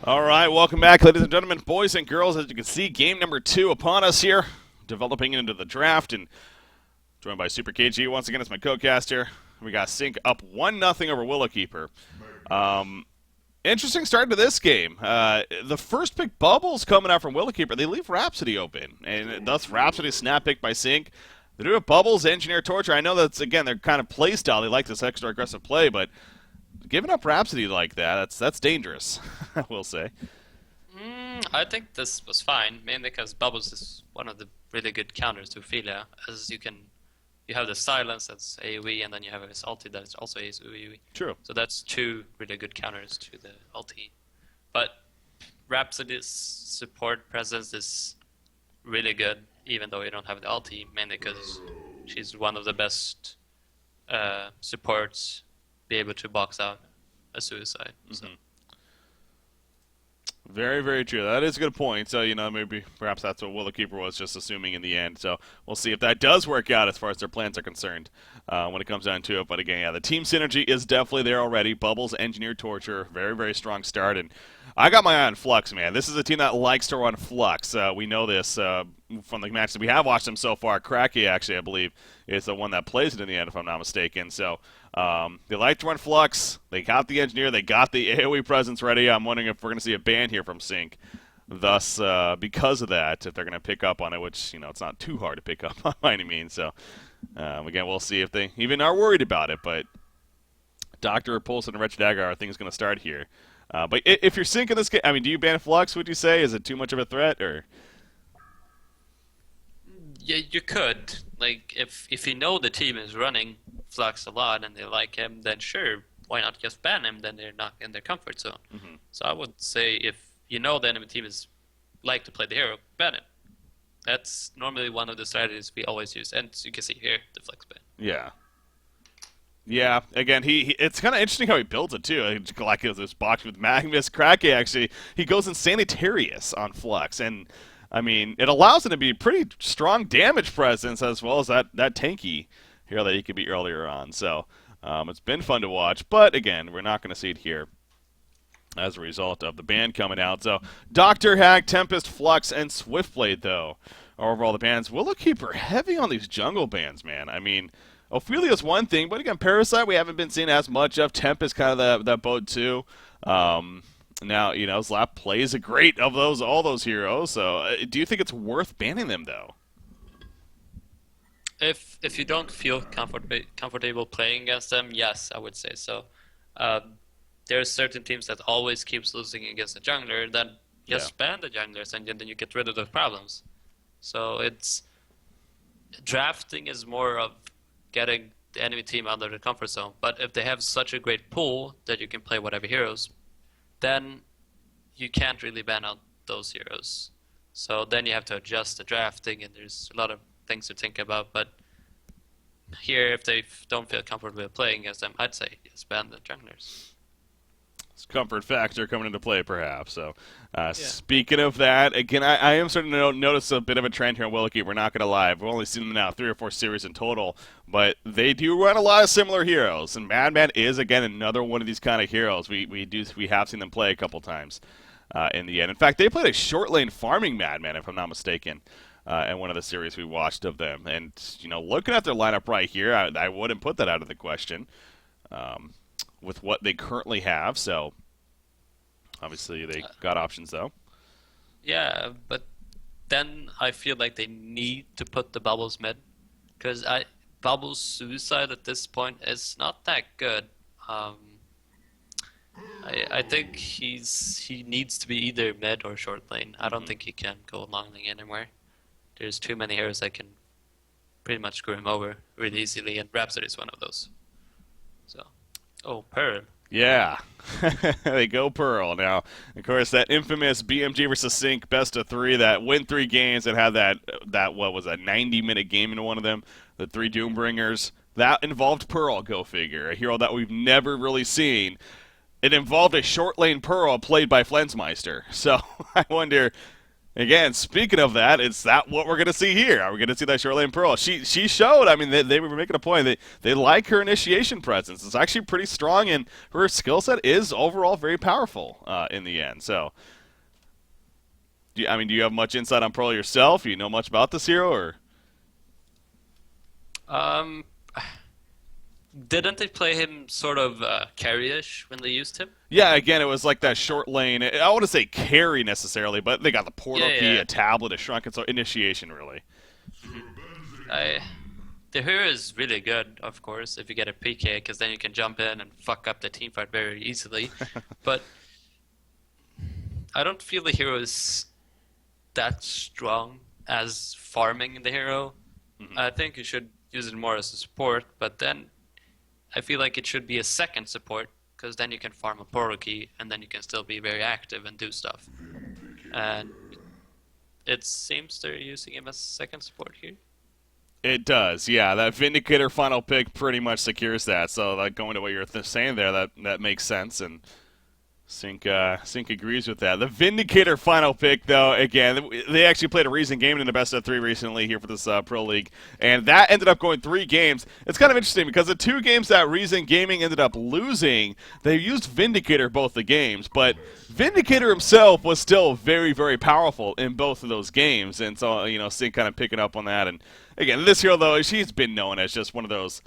All right, welcome back, ladies and gentlemen, boys and girls. As you can see, game number 2 upon us here, developing into the draft, and joined by Super KG once again as my co-caster. We got CiC up 1-0 over Willowkeeper. Interesting start to this game. The first pick Bubbles coming out from Willowkeeper. They leave Rhapsody open, and thus Rhapsody snap pick by CiC. They do have Bubbles, Engineer, Torture. I know that's, again, their kind of play style. They like this extra aggressive play, but giving up Rhapsody like that's dangerous, I will say. I think this was fine, mainly because Bubbles is one of the really good counters to Ophelia, as you have the silence that's AoE, and then you have his ulti that is also AoE. True. So that's two really good counters to the ulti. But Rhapsody's support presence is really good, even though you don't have the ulti, mainly because she's one of the best supports be able to box out a suicide. So. Very, very true. That is a good point. So, maybe perhaps that's what Willowkeeper was just assuming in the end. So we'll see if that does work out as far as their plans are concerned when it comes down to it. But again, yeah, the team synergy is definitely there already. Bubbles, Engineer, Torture, very, very strong start. And I got my eye on Flux, man. This is a team that likes to run Flux. We know this from the matches we have watched them so far. Cracky, actually, I believe, is the one that plays it in the end, if I'm not mistaken. So they like to run Flux. They got the Engineer. They got the AoE presence ready. I'm wondering if we're going to see a ban here from CiC. Thus, because of that, if they're going to pick up on it, which, it's not too hard to pick up on by any means. So, again, we'll see if they even are worried about it. But Doctor, Repulse, and Wretched Dagger are things going to start here. But if you're CiC in this game, I mean, do you ban Flux, would you say? Is it too much of a threat, or? Yeah, you could. Like, if you know the team is running Flux a lot and they like him, then sure, why not just ban him? Then they're not in their comfort zone. So I would say if you know the enemy team is like to play the hero, ban him. That's normally one of the strategies we always use, and you can see here the Flux ban. Yeah. Yeah, again, it's kind of interesting how he builds it, too. Like this box with Magnus Krake, actually. He goes in Sanitarius on Flux, and, I mean, it allows him to be pretty strong damage presence as well as that tanky hero that he could be earlier on. So, it's been fun to watch, but, again, we're not going to see it here as a result of the ban coming out. So, Doctor, Hag, Tempest, Flux, and Swiftblade, though, are overall the bans. Willowkeeper heavy on these jungle bans, man. I mean, Ophelia's one thing, but again, Parasite we haven't been seeing as much of. Tempest kind of that boat too. Now, Zlap plays a great of all those heroes. So, do you think it's worth banning them though? If you don't feel comfortable playing against them, yes, I would say so. There are certain teams that always keeps losing against the jungler, then just ban the junglers, and then you get rid of those problems. So it's drafting is more of getting the enemy team out of the comfort zone. But if they have such a great pool that you can play whatever heroes, then you can't really ban out those heroes. So then you have to adjust the drafting, and there's a lot of things to think about. But here, if they don't feel comfortable playing against them, I'd say just ban the junglers. Comfort factor coming into play, perhaps. So, speaking of that, again, I am starting to notice a bit of a trend here in Willowkeeper. We're not going to lie. We've only seen them now 3 or 4 series in total, but they do run a lot of similar heroes. And Madman is, again, another one of these kind of heroes. We have seen them play a couple times in the end. In fact, they played a short lane farming Madman, if I'm not mistaken, in one of the series we watched of them. And, looking at their lineup right here, I wouldn't put that out of the question. With what they currently have, so obviously they got options though. Yeah, but then I feel like they need to put the Bubbles mid, because Bubbles suicide at this point is not that good. I think he needs to be either mid or short lane. I don't think he can go long lane anywhere. There's too many heroes that can pretty much screw him over really easily, and Rhapsody is one of those. So. Oh, Pearl. Yeah, they go Pearl. Now, of course, that infamous BMG versus CiC best of 3 that win 3 games and had that what was a 90-minute game into one of them, the 3 Doombringers. That involved Pearl, go figure, a hero that we've never really seen. It involved a short lane Pearl played by Flensmeister. So I wonder, Again, speaking of that, it's that what we're going to see here. Are we going to see that short lane Pearl? She showed. I mean, they were making a point. They like her initiation presence. It's actually pretty strong, and her skill set is overall very powerful in the end. So, do you have much insight on Pearl yourself? You know much about this hero, or? Um, didn't they play him sort of carry-ish when they used him? Yeah, again, it was like that short lane. I want to say carry necessarily, but they got the portal Yeah, key, yeah. a tablet, a shrunken, so initiation really. I, the hero is really good, of course, if you get a PK, because then you can jump in and fuck up the team fight very easily. But I don't feel the hero is that strong as farming the hero. I think you should use it more as a support, but then I feel like it should be a second support, because then you can farm a portal key, and then you can still be very active and do stuff. And it seems they're using him as second support here. It does, yeah. That Vindicator final pick pretty much secures that. So, like going to what you're saying there, that makes sense, and CiC agrees with that. The Vindicator final pick, though, again, they actually played a Reason game in the best of 3 recently here for this Pro League, and that ended up going 3 games. It's kind of interesting because the 2 games that Reason Gaming ended up losing, they used Vindicator both the games, but Vindicator himself was still very, very powerful in both of those games, and so, CiC kind of picking up on that. And again, this hero, though, she's been known as just one of those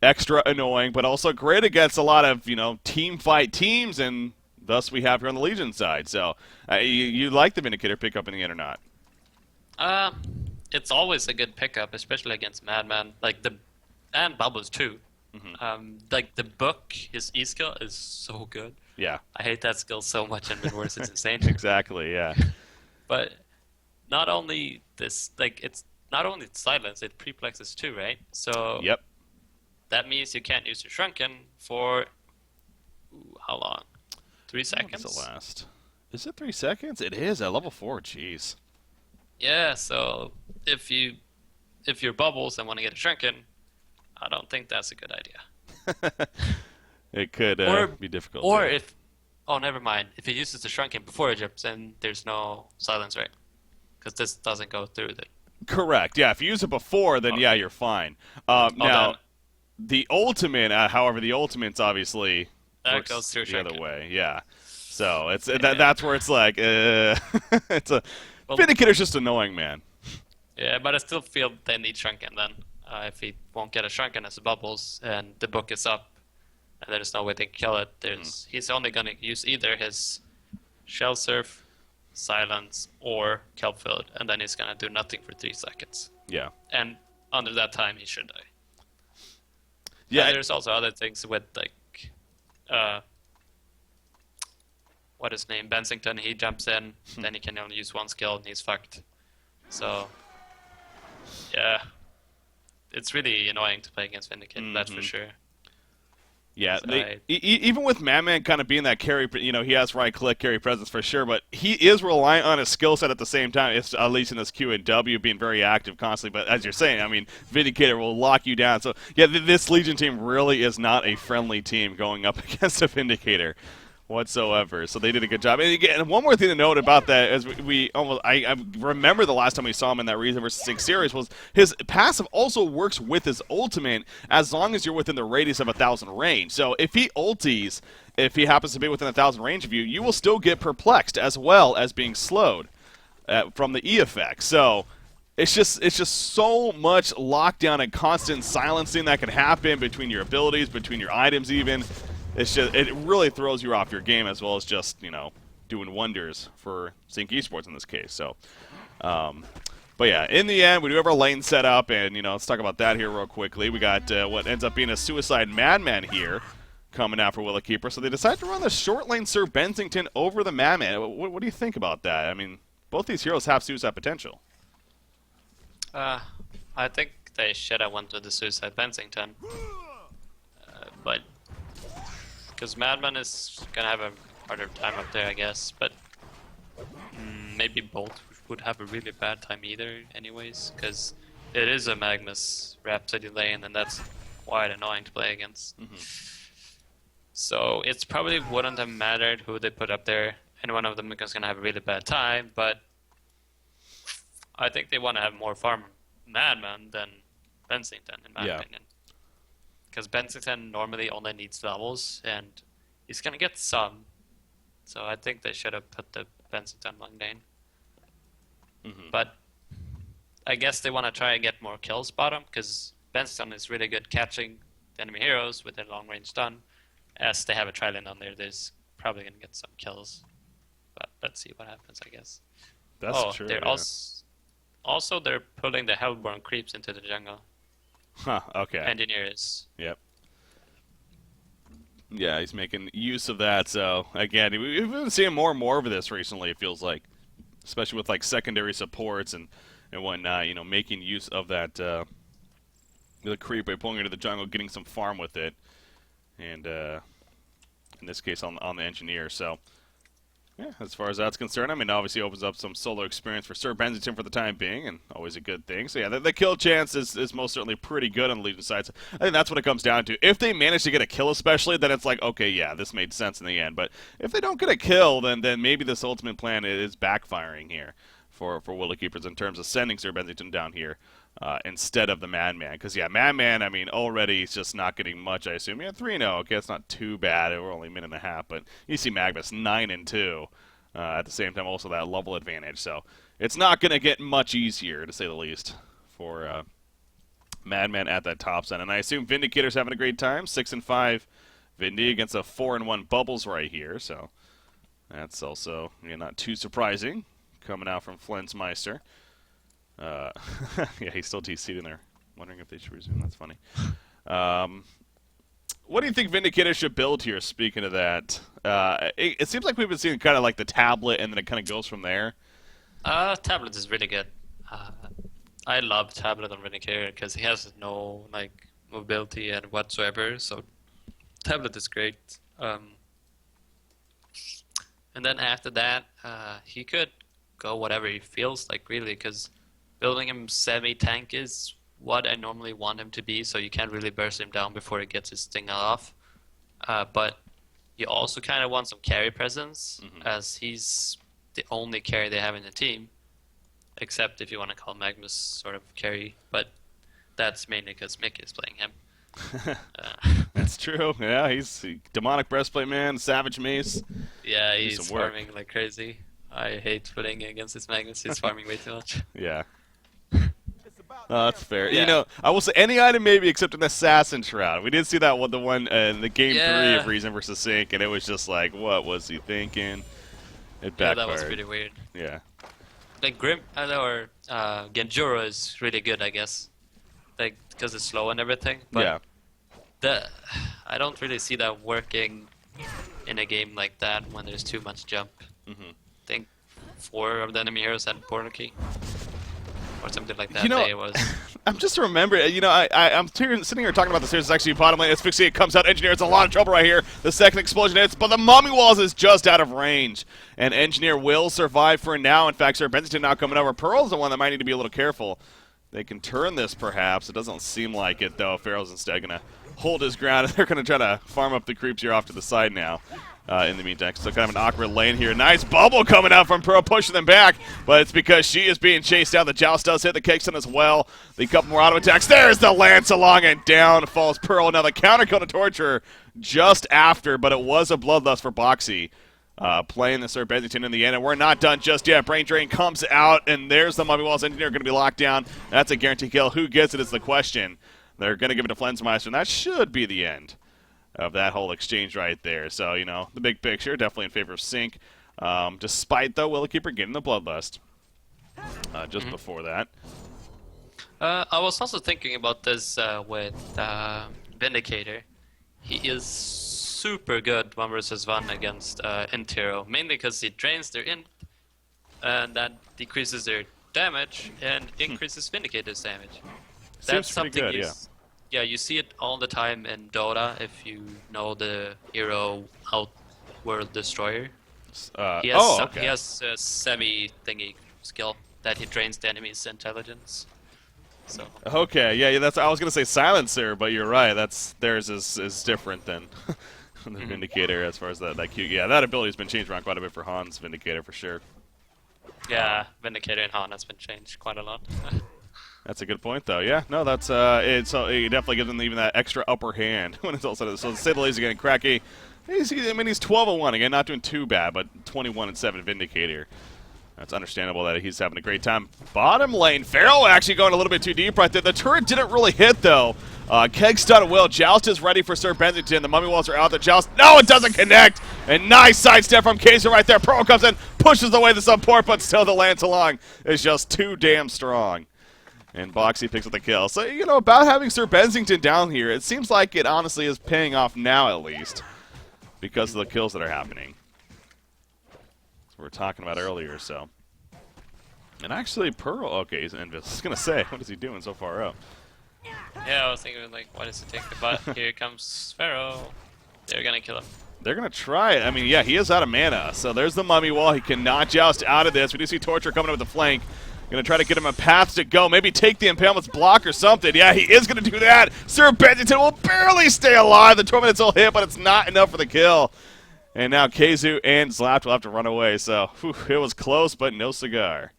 extra annoying, but also great against a lot of, team fight teams, and thus we have here on the Legion side. So you like the Vindicator pickup in the end or not? It's always a good pickup, especially against Madman. And Bubbles too. Like the book, his E skill is so good. Yeah. I hate that skill so much in Midwars, it's insane. Exactly, yeah. But not only this, it's not only silence, it preplexes too, right? So Yep. that means you can't use your Shrunken for how long? 3 seconds? What's the last? Is it 3 seconds? It is at level 4. Jeez. Yeah, so if you're Bubbles and want to get a Shrunken, I don't think that's a good idea. It could be difficult. Or never mind. If he uses the Shrunken before he jumps in, there's no silence, right? Because this doesn't go through it. Correct. Yeah, if you use it before, then yeah, you're fine. Now, the ultimate, however, the ultimate's obviously that goes through the Shrunken. other way. Yeah. So that's where it's like it's a Vindicator's just annoying, man. Yeah, but I still feel they need Shrunken then. If he won't get a Shrunken as Bubbles and the book is up and there's no way they can kill it, he's only going to use either his Shell Surf, Silence, or Kelpfield, and then he's going to do nothing for 3 seconds. Yeah. And under that time, he should die. Yeah. And there's also other things with, what is his name? Bensington, he jumps in, then he can only use 1 skill, and he's fucked. So, yeah. It's really annoying to play against Vindicator, that's for sure. Yeah, even with Madman kind of being that carry, he has right-click carry presence for sure, but he is reliant on his skill set at the same time, it's, at least in this Q and W, being very active constantly. But as you're saying, I mean, Vindicator will lock you down. So, yeah, this Legion team really is not a friendly team going up against a Vindicator whatsoever. So they did a good job. And again, one more thing to note about that is I remember the last time we saw him in that Reason vs. CiC series was his passive also works with his ultimate as long as you're within the radius of 1,000 range. So if he ulties, if he happens to be within 1,000 range of you, you will still get perplexed as well as being slowed from the E effect. So it's just so much lockdown and constant silencing that can happen between your abilities, between your items even. It really throws you off your game as well as just, doing wonders for CiC Esports in this case. So, but yeah, in the end, we do have our lane set up, and, let's talk about that here real quickly. We got what ends up being a Suicide Madman here coming out for Willowkeeper. So they decide to run the short lane Sir Bensington over the Madman. What do you think about that? I mean, both these heroes have suicide potential. I think they should have went with the Suicide Bensington. But because Madman is gonna have a harder time up there, I guess. But maybe both would have a really bad time either, anyways. Because it is a Magnus Rhapsody lane, and that's quite annoying to play against. So it's probably wouldn't have mattered who they put up there. Any one of them is gonna have a really bad time. But I think they want to have more farm Madman than Bensington, in my Yeah. opinion. Because Bensington normally only needs levels, and he's gonna get some. So I think they should have put the Bensington long lane. Hmm. But I guess they want to try and get more kills bottom, because Bensington is really good catching enemy heroes with their long range stun. As they have a Trilane on there, there's probably gonna get some kills. But let's see what happens, I guess. That's true. They're Yeah. also they're pulling the Hellborn creeps into the jungle. Huh. Okay. Engineers. Yep. Yeah, he's making use of that. So again, we've been seeing more and more of this recently. It feels like, especially with like secondary supports and whatnot. Making use of that the creep by pulling into the jungle, getting some farm with it, and in this case on the engineer. So. Yeah, as far as that's concerned, I mean, obviously opens up some solo experience for Sir Bensington for the time being, and always a good thing. So yeah, the kill chance is most certainly pretty good on the Legion side. So I think that's what it comes down to. If they manage to get a kill especially, then it's like, okay, yeah, this made sense in the end. But if they don't get a kill, then maybe this ultimate plan is backfiring here for Willow Keepers in terms of sending Sir Bensington down here. Instead of the Madman. Because, yeah, Madman, I mean, already he's just not getting much, I assume. Yeah, 3-0. Okay, it's not too bad. We're only a minute and a half. But you see Magnus 9-2. At the same time, also that level advantage. So it's not going to get much easier, to say the least, for Madman at that top side. And I assume Vindicator's having a great time. 6-5 Vindy against a 4-1 Bubbles right here. So that's also not too surprising coming out from Flensmeister. Yeah, he's still TC'd in there. Wondering if they should resume. That's funny. What do you think Vindicator should build here, speaking of that? It seems like we've been seeing kind of like the tablet, and then it kind of goes from there. Tablet is really good. I love Tablet on Vindicator because he has no like mobility and whatsoever. So Tablet is great. And then after that, he could go whatever he feels like, really, because building him semi-tank is what I normally want him to be, so you can't really burst him down before he gets his thing off. But you also kind of want some carry presence, as he's the only carry they have in the team, except if you want to call Magnus sort of carry, but that's mainly because Mick is playing him. That's true. Yeah, he's demonic breastplate man, savage mace. Yeah, he's farming like crazy. I hate playing against this Magnus. He's farming way too much. Yeah. That's fair. Yeah. I will say any item maybe except an Assassin Shroud. We did see that one, the one in the game 3 of Reason versus CiC, and it was just like, what was he thinking? It backfired. Yeah, that was pretty weird. Yeah. Like Grim or Genjuro is really good, I guess, like because it's slow and everything. But yeah. I don't really see that working in a game like that when there's too much jump. I think 4 of the enemy heroes had Portal Key. Or something like that. It was. I'm just remembering. I'm sitting here talking about the series. It's actually bottom lane. Asphyxia comes out. Engineer, it's a lot of trouble right here. The second explosion hits, but the Mummy Walls is just out of range. And Engineer will survive for now. In fact, Sir Bensington now coming over. Pearl's the one that might need to be a little careful. They can turn this, perhaps. It doesn't seem like it, though. Pharaoh's instead going to hold his ground. They're going to try to farm up the creeps here off to the side now. In the meantime, so kind of an awkward lane here. Nice bubble coming out from Pearl, pushing them back, but it's because she is being chased down. The Joust does hit the Kickstone as well. The couple more auto attacks. There's the Lance along, and down falls Pearl. Now the counter kill to Torture just after, but it was a bloodlust for Boxy. Playing the Sir Bensington in the end, and we're not done just yet. Brain Drain comes out, and there's the Mummy Walls. Engineer going to be locked down. That's a guaranteed kill. Who gets it is the question. They're going to give it to Flensmeister, and that should be the end of that whole exchange right there. So, the big picture, definitely in favor of CiC. Despite, though, Willowkeeper getting the Bloodlust just before that. I was also thinking about this with Vindicator. He is super good 1 versus 1 against Intero, mainly because he drains their int, and that decreases their damage and increases Vindicator's damage. That's something good, yeah, you see it all the time in Dota if you know the hero Outworld Destroyer. He has a semi-thingy skill that he drains the enemy's intelligence. So. Okay, yeah, that's. I was gonna say Silencer, but you're right. Theirs is different than the Vindicator as far as that Q. Yeah, that ability's been changed around quite a bit for Han's Vindicator for sure. Yeah, Vindicator and Han has been changed quite a lot. That's a good point, though. Yeah, no, that's it definitely gives him even that extra upper hand when it's all said. So to say the least, again, Cracky, he's 12-1 again, not doing too bad, but 21-7 Vindicator. That's understandable that he's having a great time. Bottom lane, Pharaoh actually going a little bit too deep right there. The turret didn't really hit, though. Keg stun will. Joust is ready for Sir Bensington. The mummy walls are out. The Joust, no, it doesn't connect. And nice sidestep from Kaiser right there. Pearl comes in, pushes away the support, but still the Lance along is just too damn strong. And Boxy picks up the kill. So, you know, about having Sir Bensington down here, it seems like it honestly is paying off now at least because of the kills that are happening. We were talking about earlier, so. And actually, Pearl, okay, he's Invis. I was going to say, what is he doing so far up? Yeah, I was thinking, like, why does he take the butt? Here comes Pharaoh. They're going to kill him. They're going to try it. I mean, yeah, he is out of mana. So there's the mummy wall. He cannot joust out of this. We do see Torture coming up with the flank. Going to try to get him a path to go. Maybe take the Impalement's block or something. Yeah, he is going to do that. Sir Bensington will barely stay alive. The torment's will hit, but it's not enough for the kill. And now Keizu and Zlapt will have to run away. So whew, it was close, but no cigar.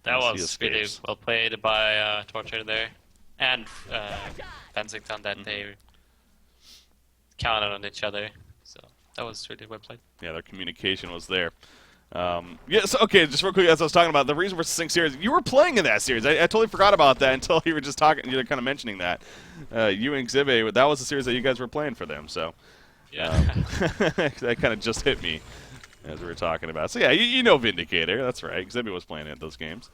That was really well played by Torture there. And Bensington that they counted on each other. So that was really well played. Yeah, their communication was there. Yes, okay, just real quick, as I was talking about, the reason for CiC series, you were playing in that series. I totally forgot about that until you were just talking, you were kind of mentioning that. You and Xibbe, that was the series that you guys were playing for them, so. Yeah. That kind of just hit me as we were talking about. So yeah, you know Vindicator, that's right. Xibbe was playing in those games.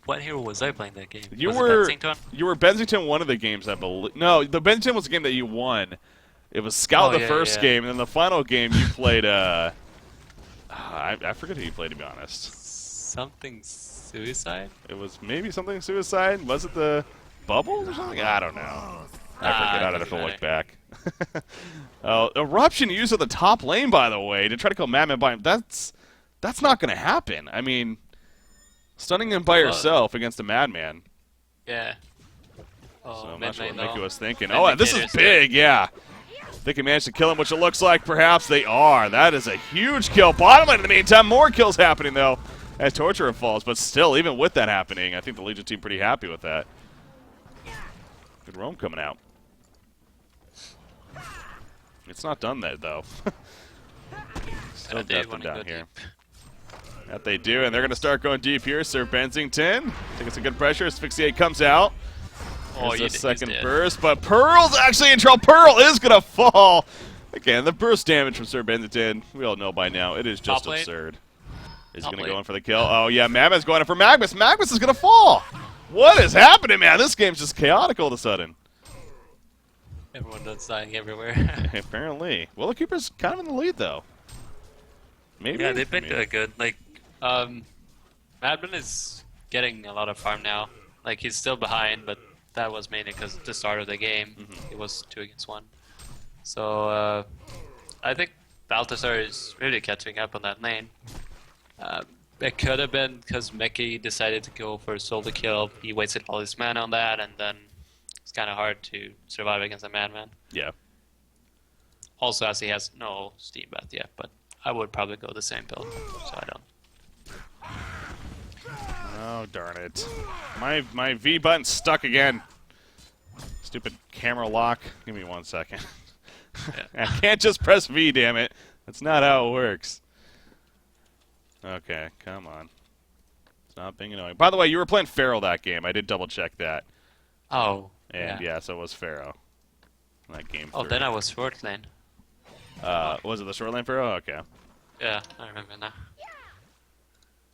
What hero was I playing that game? You was were it Bensington? You were Bensington one of the games, I believe. No, the Bensington was the game that you won. It was Scout the first game, and then the final game you played, I forget who you played, to be honest. Something Suicide? It was maybe something Suicide? Was it the Bubbles or something? I don't know. I forget. I'd have to look back. Eruption used at the top lane, by the way, to try to kill Madman by him. That's not going to happen. I mean, stunning him by yourself against a Madman. Yeah. So I'm not sure what Mickey was thinking. Oh, this is big, yeah. They can manage to kill him, which it looks like perhaps they are. That is a huge kill. Bottom lane in the meantime, more kills happening, though, as Torturer falls. But still, even with that happening, I think the Legion team pretty happy with that. Good roam coming out. It's not done that, though. Still death them down here. That they do, and they're going to start going deep here. Sir Bensington taking some good pressure. Asphyxiate comes out. There's a second burst, but Pearl's actually in trouble. Pearl is going to fall. Again, the burst damage from Sir Bensington, we all know by now, it is just absurd. Is he going to go in for the kill? Oh, yeah, Mammoth's going in for Magnus. Magnus is going to fall. What is happening, man? This game's just chaotic all of a sudden. Everyone that's dying everywhere. Apparently. Well, the Keeper's kind of in the lead, though. Maybe. Yeah, they've been doing good. Like, Madman is getting a lot of farm now. Like, he's still behind, but that was mainly because at the start of the game, it was 2 against 1. So, I think Balthazar is really catching up on that lane. It could have been because Meki decided to go for a solo kill. He wasted all his mana on that, and then it's kind of hard to survive against a Madman. Yeah. Also, as he has no Steam Bath yet, but I would probably go the same build, so I don't. Oh, darn it. My V button's stuck again. Stupid camera lock. Give me 1 second. I can't just press V, damn it. That's not how it works. Okay, come on. Stop being annoying. By the way, you were playing Pharaoh that game. I did double check that. Oh. And yeah, so it was Pharaoh. That game. Oh, then I was short lane. Was it the short lane Pharaoh? Okay. Yeah, I remember now.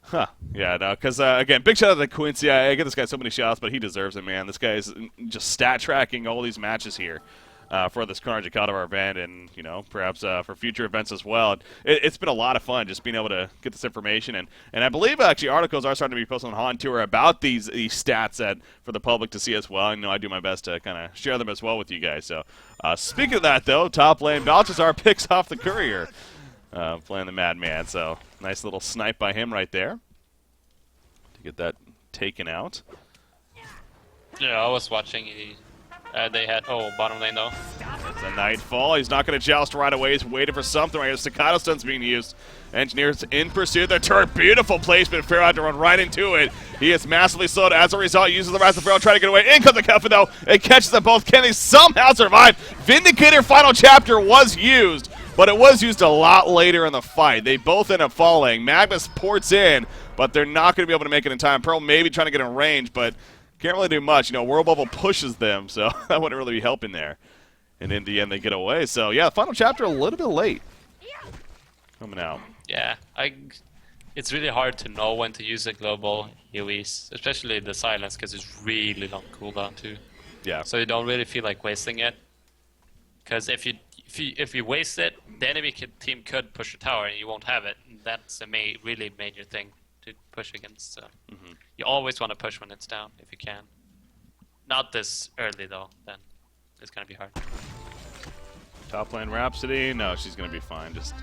Huh. Yeah, no, because, again, big shout out to Quincy. I get this guy so many shots, but he deserves it, man. This guy is just stat tracking all these matches here for this Carnage Caldor event and, you know, perhaps for future events as well. It's been a lot of fun just being able to get this information. And I believe, actually, articles are starting to be posted on Han Tour about these stats for the public to see as well. And, you know, I do my best to kind of share them as well with you guys. So, speaking of that, though, top lane, Balthazar picks off the Courier. Playing the Madman, so nice little snipe by him right there to get that taken out. Yeah, I was watching. He They had bottom lane though. It's a Nightfall. He's not going to joust right away. He's waiting for something right here. Staccato stun's being used. Engineers in pursuit of the turret. Beautiful placement. Pharaoh had to run right into it. He is massively slowed. As a result, uses the Rise of Pharaoh, trying to get away. In comes the Cuffin though. It catches them both. Can they somehow survive? Vindicator final chapter was used, but it was used a lot later in the fight. They both end up falling. Magnus ports in, but they're not going to be able to make it in time. Pearl maybe trying to get in range, but can't really do much. You know, World Bubble pushes them, so that wouldn't really be helping there. And in the end, they get away. So, yeah, final chapter a little bit late coming out. Yeah, it's really hard to know when to use a global AoEs, especially the silence, because it's really long cooldown too. Yeah. So you don't really feel like wasting it, because if you waste it, the enemy team could push a tower and you won't have it. That's a really major thing to push against. You always want to push when it's down if you can. Not this early though, then it's gonna be hard. Top lane Rhapsody, no, she's gonna be fine. Just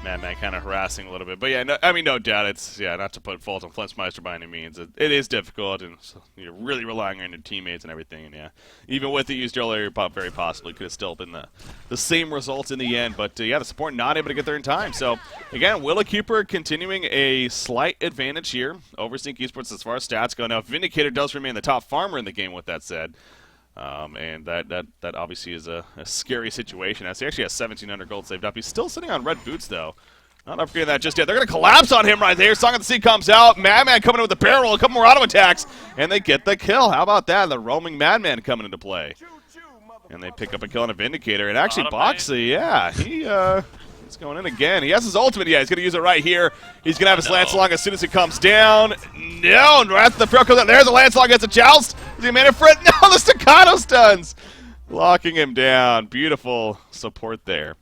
Madman kind of harassing a little bit, but yeah, no, I mean, no doubt, it's not to put fault on Flintmeister by any means. It is difficult, and so you're really relying on your teammates and everything. And yeah, even with it used earlier, very possibly could have still been the same results in the end. But yeah, the support not able to get there in time. So again, Willow Cooper continuing a slight advantage here over CiC Esports as far as stats go. Now, Vindicator does remain the top farmer in the game. With that said. And that obviously is a scary situation, as he actually has 1,700 gold saved up. He's still sitting on red boots, though. Not upgrading that just yet. They're going to collapse on him right there. Song of the Sea comes out. Madman coming in with the barrel roll. A couple more auto attacks, and they get the kill. How about that? The roaming Madman coming into play. And they pick up a kill on a Vindicator. And actually, Boxy, yeah, he's going in again. He has his ultimate. Yeah, he's going to use it right here. He's going to have his Lance Long as soon as it comes down. No, right the throw comes out. There's a Lance Long. Gets a joust. Is he made it for it? No, the staccato stuns. Locking him down. Beautiful support there.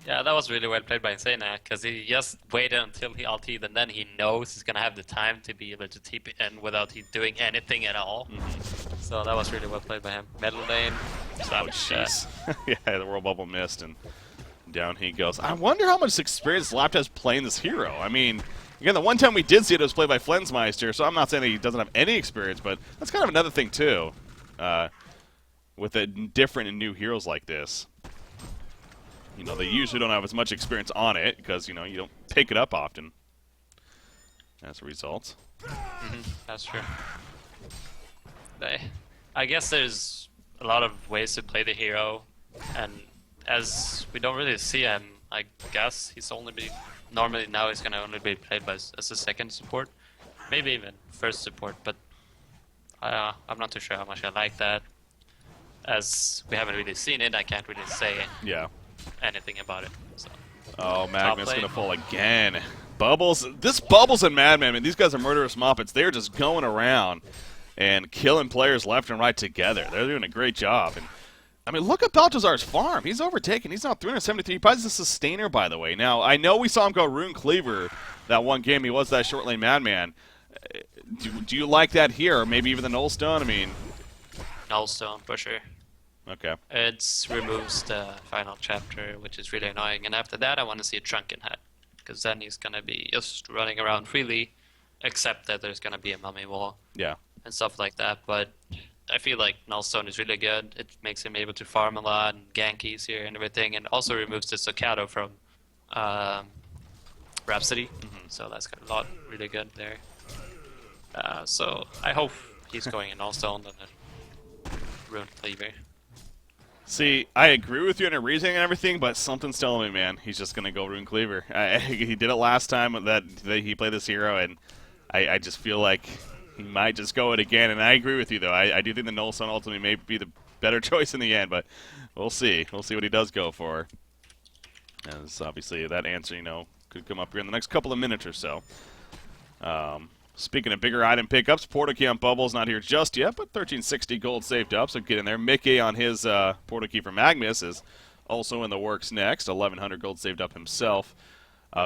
Yeah, that was really well played by Insana, because he just waited until he ulted, and then he knows he's going to have the time to be able to TP in without he doing anything at all. So that was really well played by him. Middle lane. Oh, jeez. Yeah, the World Bubble missed, and down he goes. I wonder how much experience Lapt has playing this hero. I mean, again, the one time we did see it was played by Flensmeister, so I'm not saying that he doesn't have any experience, but that's kind of another thing, too, with different and new heroes like this. You know, they usually don't have as much experience on it because, you know, you don't pick it up often as a result. That's true. I guess there's a lot of ways to play the hero, and as we don't really see him, I guess he's normally now he's going to only be played as a second support, maybe even first support, but I'm not too sure how much I like that. As we haven't really seen it, I can't really say anything about it. So. Oh, Magnus going to fall again. Bubbles, Bubbles and Madman, man, these guys are murderous Muppets. They're just going around and killing players left and right together. They're doing a great job. And I mean, look at Baltazar's farm. He's overtaken. He's now 373. He probably is a sustainer, by the way. Now, I know we saw him go Rune Cleaver that one game. He was that short lane Madman. Do you like that here? Or maybe even the Nullstone? I mean... Nullstone, for sure. Okay. It removes the final chapter, which is really annoying. And after that, I want to see a Drunken Hat, because then he's going to be just running around freely, except that there's going to be a mummy wall. Yeah. And stuff like that. But I feel like Nullstone is really good. It makes him able to farm a lot and gank easier and everything, and also removes the Staccato from Rhapsody. So that's got a lot really good there. So I hope he's going in Nullstone and then Rune Cleaver. See, I agree with you in your reasoning and everything, but something's telling me, man, he's just going to go Rune Cleaver. He did it last time that he played this hero, and I just feel like he might just go it again. And I agree with you, though. I do think the Nullstone ultimately may be the better choice in the end, but we'll see. We'll see what he does go for. As obviously that answer, you know, could come up here in the next couple of minutes or so. Speaking of bigger item pickups, Portakey on Bubbles not here just yet, but 1360 gold saved up, so get in there. Mickey on his Portakey for Magnus is also in the works next. 1100 gold saved up himself.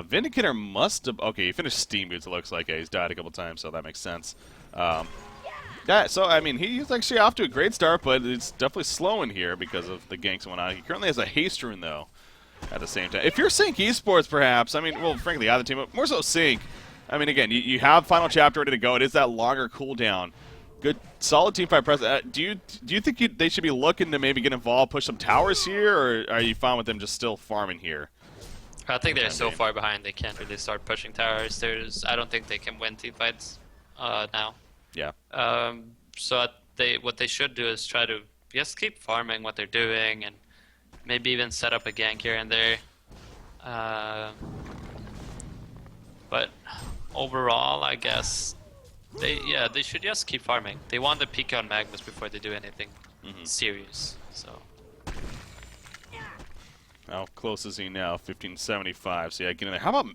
Vindicator must have... Okay, he finished Steam Boots, it looks like. Yeah, he's died a couple times, so that makes sense. Yeah, so, I mean, he's actually off to a great start, but it's definitely slow in here because of the ganks and whatnot. He currently has a haste rune, though, at the same time. If you're CiC Esports, perhaps, I mean, well, frankly, either team, but more so CiC, I mean, again, you have Final Chapter ready to go. It is that longer cooldown. Good, solid team fight presence. Do you think they should be looking to maybe get involved, push some towers here, or are you fine with them just still farming here? I think they're so far behind they can't really start pushing towers. I don't think they can win team fights now. Yeah. So what they should do is try to just keep farming what they're doing and maybe even set up a gank here and there. But overall, I guess they should just keep farming. They want to peek on Magnus before they do anything serious. So. How close is he now? 1575. So yeah, get in there. How about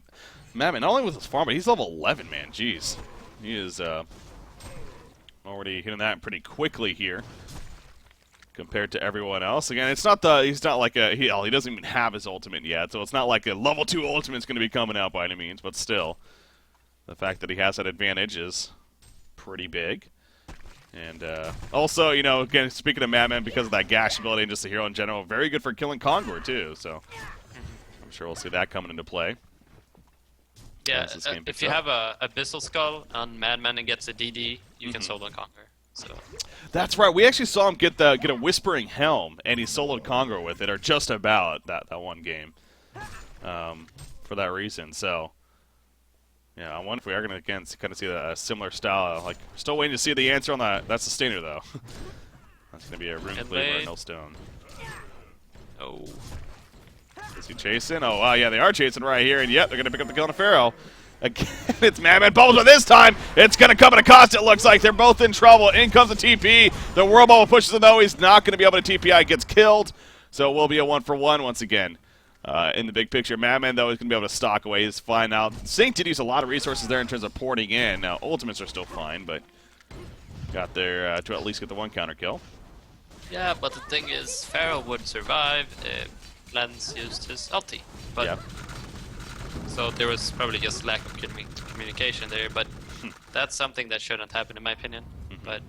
Madman? Not only with his farm, but he's level 11, man. Jeez. He is already hitting that pretty quickly here compared to everyone else. Again, he's not like he doesn't even have his ultimate yet, so it's not like a level 2 ultimate's going to be coming out by any means, but still, the fact that he has that advantage is pretty big. And also, you know, again, speaking of Madman, because of that gash ability and just the hero in general, very good for killing Kongor too, so I'm sure we'll see that coming into play. Yeah, if you have a Abyssal Skull on Madman and gets a DD, you can solo Kongor. So. That's right, we actually saw him get a Whispering Helm, and he soloed Kongor with it, or just about that one game, for that reason, so... Yeah, I wonder if we are going to, again, kind of see a similar style. Like, we're still waiting to see the answer on that Sustainer, though. That's going to be a Rune Cleaver and no stone. Oh. Is he chasing? Oh, wow, yeah, they are chasing right here. And, yep, they're going to pick up the kill on a Pharaoh. Again, it's Madman Bubbles, but this time, it's going to come at a cost, it looks like. They're both in trouble. In comes the TP. The World Bubble pushes him, though. He's not going to be able to TPI. Gets killed. So it will be a 1-for-1 once again. In the big picture, Madman, though, is going to be able to stock away. He's fine now. CiC did use a lot of resources there in terms of porting in. Now, ultimates are still fine, but got there to at least get the 1 counter kill. Yeah, but the thing is, Pharaoh would survive if Lens used his ulti. But yeah. So there was probably just lack of communication there, but that's something that shouldn't happen in my opinion. But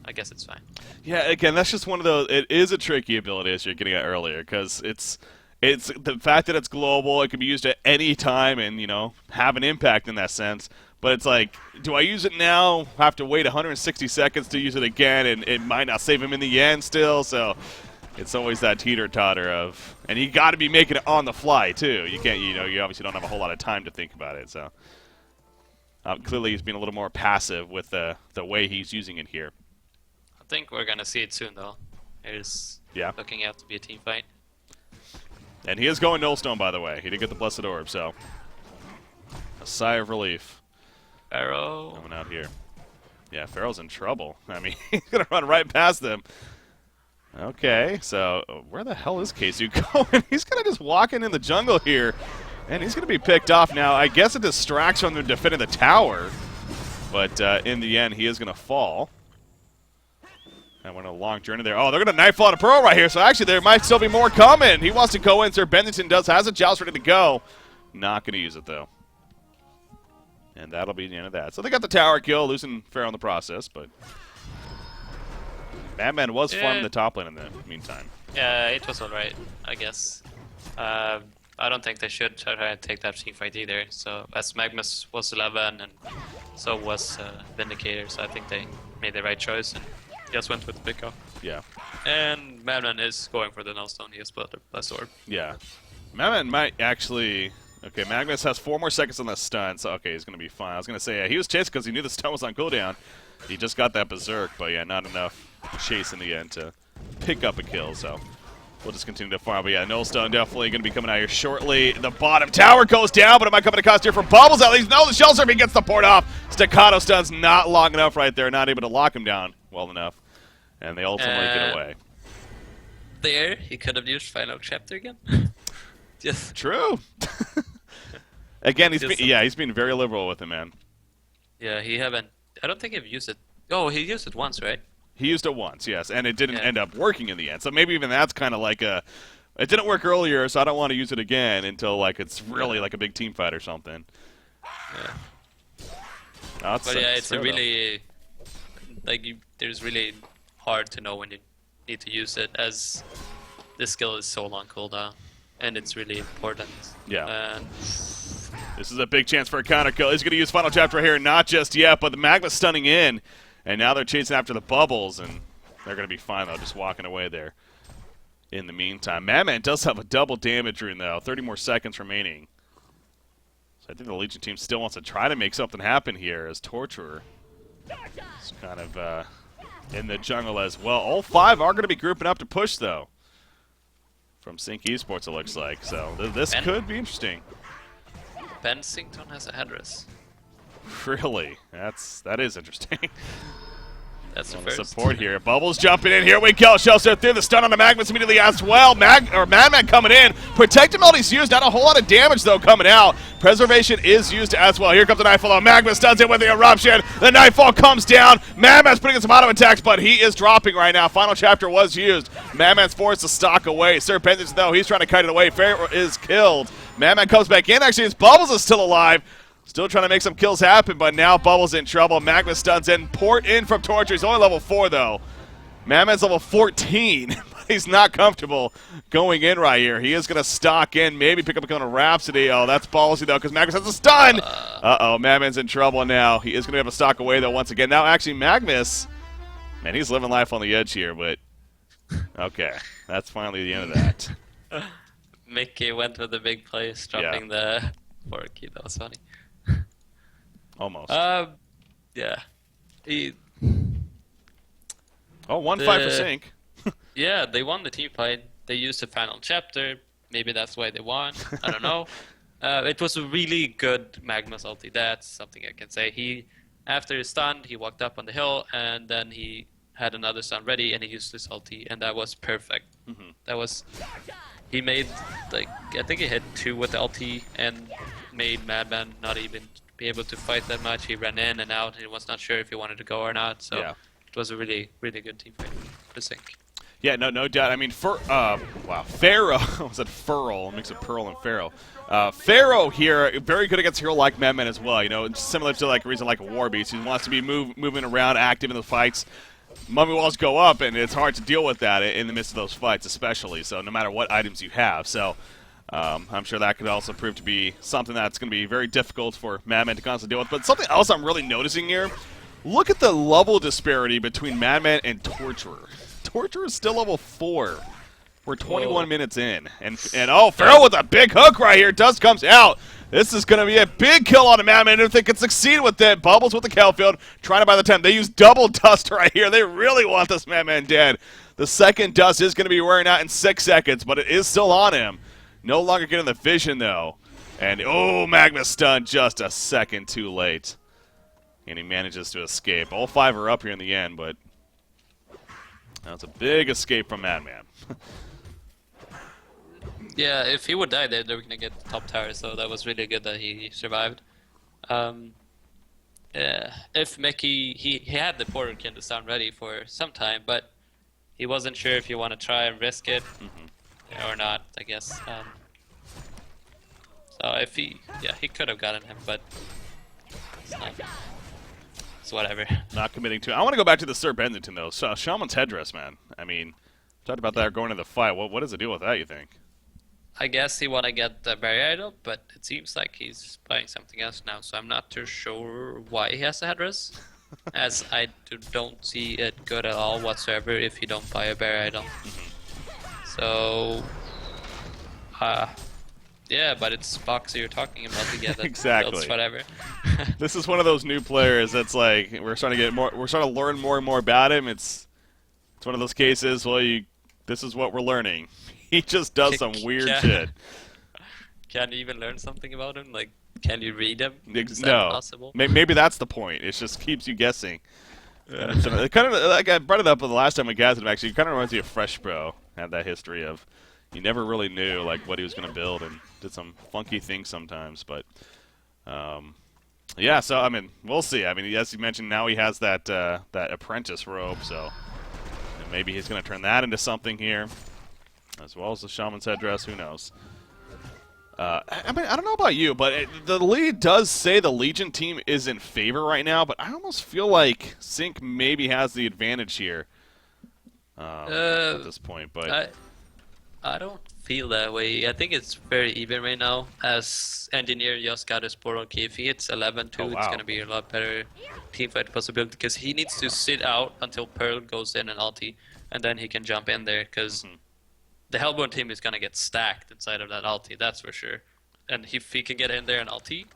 I guess it's fine. Yeah, again, that's just one of those. It is a tricky ability, as you're getting at earlier, because it's the fact that it's global. It can be used at any time, and you know, have an impact in that sense. But it's like, do I use it now? Have to wait 160 seconds to use it again, and it might not save him in the end still. So it's always that teeter-totter of, and you got to be making it on the fly too. You can't, you obviously don't have a whole lot of time to think about it. So clearly, he's being a little more passive with the way he's using it here. I think we're gonna see it soon, though. It's looking out to be a team fight. And he is going Nullstone, by the way. He did get the Blessed Orb, so a sigh of relief. Pharaoh coming out here. Yeah, Pharaoh's in trouble. I mean, he's going to run right past them. Okay, so where the hell is Keizu going? He's going to just walk in the jungle here, and he's going to be picked off now. I guess a distraction from defending the tower, but in the end, he is going to fall. I went on a long journey there. Oh, they're going to Nightfall on a Pearl right here, so actually there might still be more coming. He wants to go in. Sir Bennington has a Joust ready to go. Not going to use it, though. And that'll be the end of that. So they got the tower kill, losing Pharaoh in the process, but Madman was farming the top lane in the meantime. Yeah, it was alright, I guess. I don't think they should try to take that team fight either. So as Magnus was 11 and so was Vindicator, so I think they made the right choice and just went with the pickup. Yeah. And Madman is going for the Nullstone. He has Blessed Orb. Yeah. Madman might actually... Okay, Magnus has 4 more seconds on the stun, so okay, he's going to be fine. I was going to say, yeah, he was chased because he knew the stun was on cooldown. He just got that Berserk, but yeah, not enough chase in the end to pick up a kill, so we'll just continue to farm. But yeah, Nullstone definitely going to be coming out here shortly. The bottom tower goes down, but it might come at a cost here for Bubbles at least. No, the Shell Surf, he gets the port off. Staccato stun's not long enough right there, not able to lock him down well enough. And they ultimately get away. There, he could have used Final Chapter again. Just true. Again, he's been very liberal with it, man. Yeah, I don't think he've used it. Oh, he used it once, right? He used it once, yes, and it didn't end up working in the end. So maybe even that's kind of like it didn't work earlier, so I don't want to use it again until like it's really like a big team fight or something. Yeah. But yeah, it's a really there's really hard to know when you need to use it, as this skill is so long cooldown, and it's really important. Yeah. This is a big chance for a counter kill. He's going to use Final Chapter here, not just yet, but the Magma stunning in. And now they're chasing after the bubbles, and they're going to be fine, though, just walking away there in the meantime. Madman does have a double damage rune, though. 30 more seconds remaining. So I think the Legion team still wants to try to make something happen here as Torturer is kind of in the jungle as well. All 5 are going to be grouping up to push, though, from CiC Esports, it looks like. So this could be interesting. Bensington has a headdress. Really? That is interesting. That's the first. Support here. Bubbles jumping in. Here we go. Shellster through the stun on the Magnus immediately as well. Madman coming in. Protective ability's used. Not a whole lot of damage, though, coming out. Preservation is used as well. Here comes the Nightfall. Magnus stuns it with the eruption. The Nightfall comes down. Madman's putting in some auto attacks, but he is dropping right now. Final chapter was used. Madman's forced to stock away. Serpentance, though, he's trying to kite it away. Pharaoh is killed. Madman comes back in. Actually, his Bubbles is still alive. Still trying to make some kills happen, but now Bubbles in trouble. Magnus stuns in. Port in from Torture. He's only level 4, though. Madman's level 14. He's not comfortable going in right here. He is going to stock in, maybe pick up a kill on a Rhapsody. Oh, that's ballsy, though, because Magnus has a stun. Uh-oh, Madman's in trouble now. He is going to have a stock away, though, once again. Now, actually, Magnus, man, he's living life on the edge here, but okay. That's finally the end of that. Mickey went with the big plays, dropping the 4 key. That was funny. Almost. Yeah. He, oh, 1-5 for CiC. Yeah, they won the team fight. They used the final chapter. Maybe that's why they won. I don't know. It was a really good Magnus ulti. That's something I can say. After his stun, he walked up on the hill, and then he had another stun ready, and he used his ulti, and that was perfect. That was... He made, like, I think he hit 2 with the ulti, and made Madman not even be able to fight that much. He ran in and out, and he was not sure if he wanted to go or not, so it was a really, really good team fight for CiC. Yeah, no doubt. I mean, wow, Pharaoh, I said Furl, mix of Pearl and Pharaoh. Pharaoh here, very good against a hero like Madman as well. You know, similar to like a reason like a Warbeast. He wants to be moving around, active in the fights. Mummy walls go up, and it's hard to deal with that in the midst of those fights, especially. So no matter what items you have, so I'm sure that could also prove to be something that's going to be very difficult for Madman to constantly deal with. But something else I'm really noticing here: look at the level disparity between Madman and Torturer. Torturer is still level 4. We're 21 minutes in, and oh, Pharaoh with a big hook right here. Dust comes out. This is going to be a big kill on a Madman if they can succeed with it. Bubbles with the Kelfield, trying to buy the time. They use double dust right here. They really want this Madman dead. The second dust is going to be wearing out in 6 seconds, but it is still on him. No longer getting the vision, though. And, oh, Magnus stunned just a second too late. And he manages to escape. All 5 are up here in the end, but that's a big escape from Madman. Yeah, if he would die there, they were going to get the top tower, so that was really good that he survived. Yeah, if Mickey, he had the portal kill to sound ready for some time, but he wasn't sure if you want to try and risk it or not, I guess. So if he could have gotten him, but it's whatever. Not committing to it. I want to go back to the Sir Bennington, though. So, Shaman's headdress, man. I mean, talked about that going into the fight. What does it deal with that, you think? I guess he want to get the barrier idol, but it seems like he's playing something else now, so I'm not too sure why he has a headdress, as I don't see it good at all whatsoever if you don't buy a barrier idol. So, yeah, but it's Boxer you're talking about to get it. Exactly. Builds whatever. This is one of those new players that's like we're starting to learn more and more about him. It's one of those cases. Well, this is what we're learning. He just does some weird shit. Can you even learn something about him? Like, can you read him? Is that no. possible? Maybe that's the point. It just keeps you guessing. It kind of like I brought it up the last time we gathered him. Actually, it kind of reminds me of Fresh Bro. Had that history of you never really knew like what he was going to build and did some funky things sometimes. But yeah, so I mean, we'll see. I mean, as you mentioned, now he has that apprentice robe, so maybe he's going to turn that into something here. As well as the Shaman's headdress, who knows? I mean, I don't know about you, but the lead does say the Legion team is in favor right now, but I almost feel like CiC maybe has the advantage here at this point. But I don't feel that way. I think it's very even right now. As Engineer just got his portal key. If he hits 11-2, Oh, it's wow. gonna be a lot better team fight possibility because he needs to sit out until Pearl goes in and ulti, and then he can jump in there because the Hellborn team is gonna get stacked inside of that ulti, that's for sure. And if he can get in there and ulti,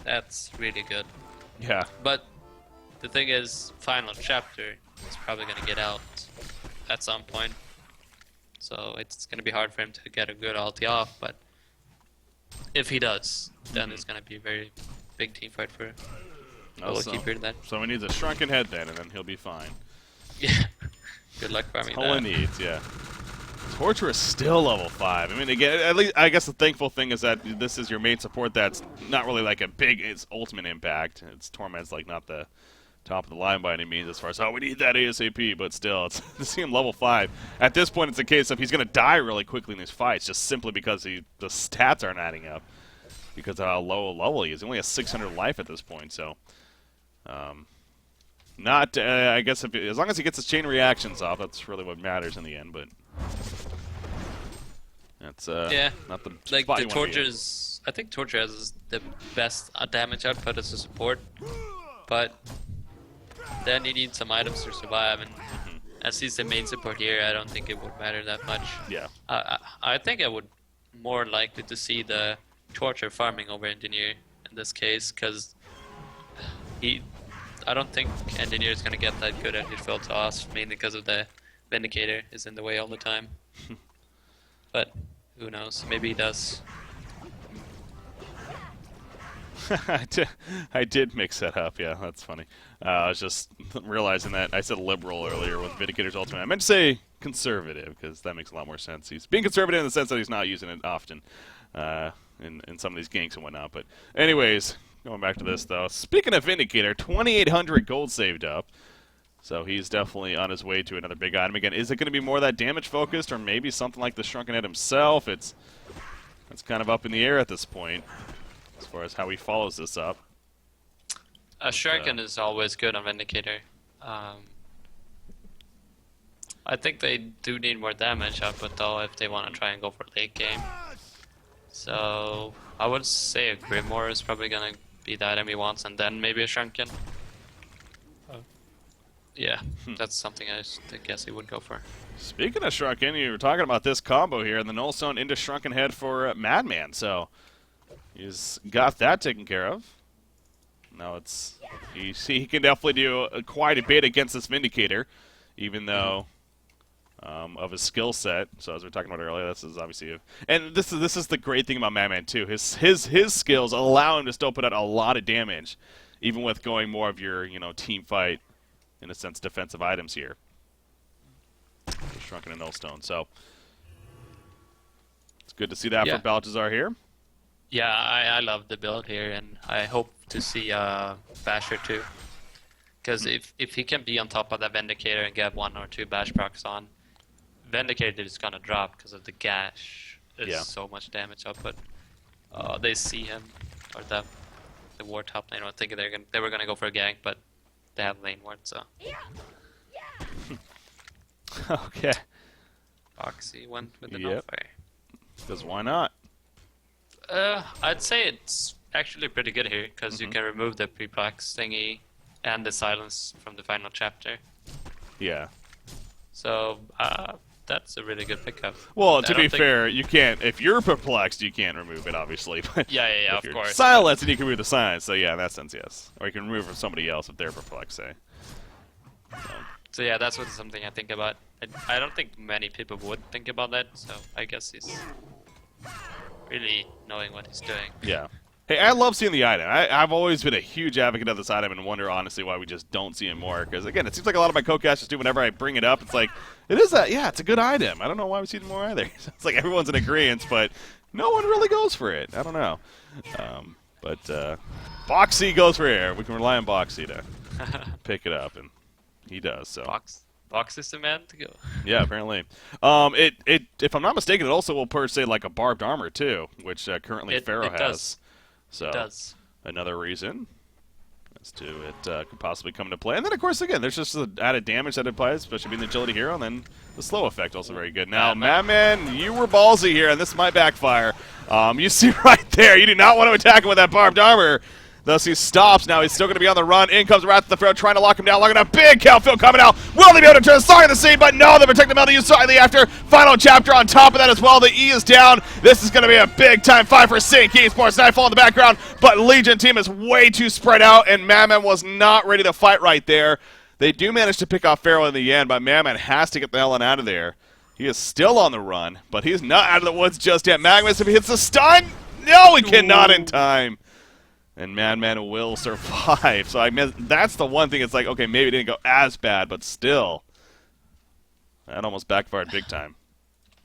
that's really good. Yeah. But the thing is, final chapter is probably gonna get out at some point. So it's going to be hard for him to get a good ulti off, but if he does, then it's going to be a very big team fight for Keeper then. So he needs a shrunken head then, and then he'll be fine. Yeah. Good luck farming That's all that. he needs, yeah. Torture is still level 5. I mean, again, at least I guess the thankful thing is that this is your main support that's not really like a big, it's ultimate impact. It's Torment's like not the top of the line by any means as far as, oh, we need that ASAP, but still, it's to see him level 5. At this point, it's a case of he's going to die really quickly in these fights just simply because the stats aren't adding up because of how low a level he is. He only has 600 life at this point, so not, I guess, as long as he gets his chain reactions off, that's really what matters in the end, but that's Yeah. not the Like spot the you wanna be in. Torture's, I think Torture has the best damage output as a support, but then you need some items to survive, and as he's the main support here, I don't think it would matter that much. Yeah. I think I would more likely to see the Torture farming over Engineer in this case, because I don't think Engineer is going to get that good at his fill toss, mainly because of the Vindicator is in the way all the time. But who knows? Maybe he does. I did mix that up, yeah, that's funny. I was just realizing that I said liberal earlier with Vindicator's Ultimate. I meant to say conservative, because that makes a lot more sense. He's being conservative in the sense that he's not using it often in some of these ganks and whatnot. But anyways, going back to this, though. Speaking of Vindicator, 2,800 gold saved up. So he's definitely on his way to another big item. Again, is it going to be more that damage focused, or maybe something like the Shrunken Head himself? It's kind of up in the air at this point, as far as how he follows this up. A Shrunken is always good on Vindicator. I think they do need more damage output though if they want to try and go for late game. So I would say a Grimoire is probably gonna be the item he wants, and then maybe a Shrunken. Yeah, that's something I guess he would go for. Speaking of Shrunken, you were talking about this combo here, and the Nullstone into Shrunken Head for Madman. So he's got that taken care of. Now he can definitely do quite a bit against this Vindicator, even though of his skill set. So as we were talking about earlier, this is obviously and this is the great thing about Madman too. His skills allow him to still put out a lot of damage, even with going more of your team fight, in a sense, defensive items here. Shrunken and Nullstone. So it's good to see that for Baltazar here. Yeah, I love the build here, and I hope to see Basher too. Because if he can be on top of that Vindicator and get 1 or 2 bash procs on, Vindicator is gonna drop because of the gash. There's so much damage output. They see him, or the war top lane. I don't think they were gonna go for a gank, but they have lane ward, so. Okay. Foxy went with the Yep. fire. Because why not? I'd say it's actually pretty good here because you can remove the pre-plex thingy and the silence from the final chapter. Yeah. So that's a really good pickup. Well, I to don't be think- fair, you can't. If you're perplexed, you can't remove it, obviously. But Yeah, if of you're course. silenced, and you can remove the silence. So yeah, in that sense, yes. Or you can remove from somebody else if they're perplexed, say. So yeah, that's something I think about. I don't think many people would think about that. So I guess he's really knowing what he's doing. Yeah. Hey, I love seeing the item. I've always been a huge advocate of this item and wonder, honestly, why we just don't see it more. Because, again, it seems like a lot of my co-casters do whenever I bring it up. It's like, it's a good item. I don't know why we see it more either. It's like everyone's in agreement, but no one really goes for it. I don't know. But Boxy goes for air. We can rely on Boxy to pick it up, and he does. So Box is the man to go. yeah, apparently. If I'm not mistaken, it also will per se like a barbed armor too, which currently Pharaoh it has. does. So It does. another reason as to it could possibly come into play. And then, of course, again, there's just the added damage that it applies, especially being the agility hero, and then the slow effect also very good. Now, Madman, you were ballsy here, and this might backfire. You see right there, you do not want to attack him with that barbed armor. Thus he stops. Now he's still going to be on the run. In comes Wrath of the Pharaoh, trying to lock him down. Locking a big Calfield coming out. Will they be able to turn the song of the scene? But no, they protect the melody slightly after. Final chapter on top of that as well. The E is down. This is going to be a big time fight for CiC Esports. Nightfall in the background, but Legion team is way too spread out, and Madman was not ready to fight right there. They do manage to pick off Pharaoh in the end, but Madman has to get the hell out of there. He is still on the run, but he's not out of the woods just yet. Magnus, if he hits the stun, no, he cannot in time. And Madman will survive. So I mean, that's the one thing. It's like, okay, maybe it didn't go as bad, but still. That almost backfired big time.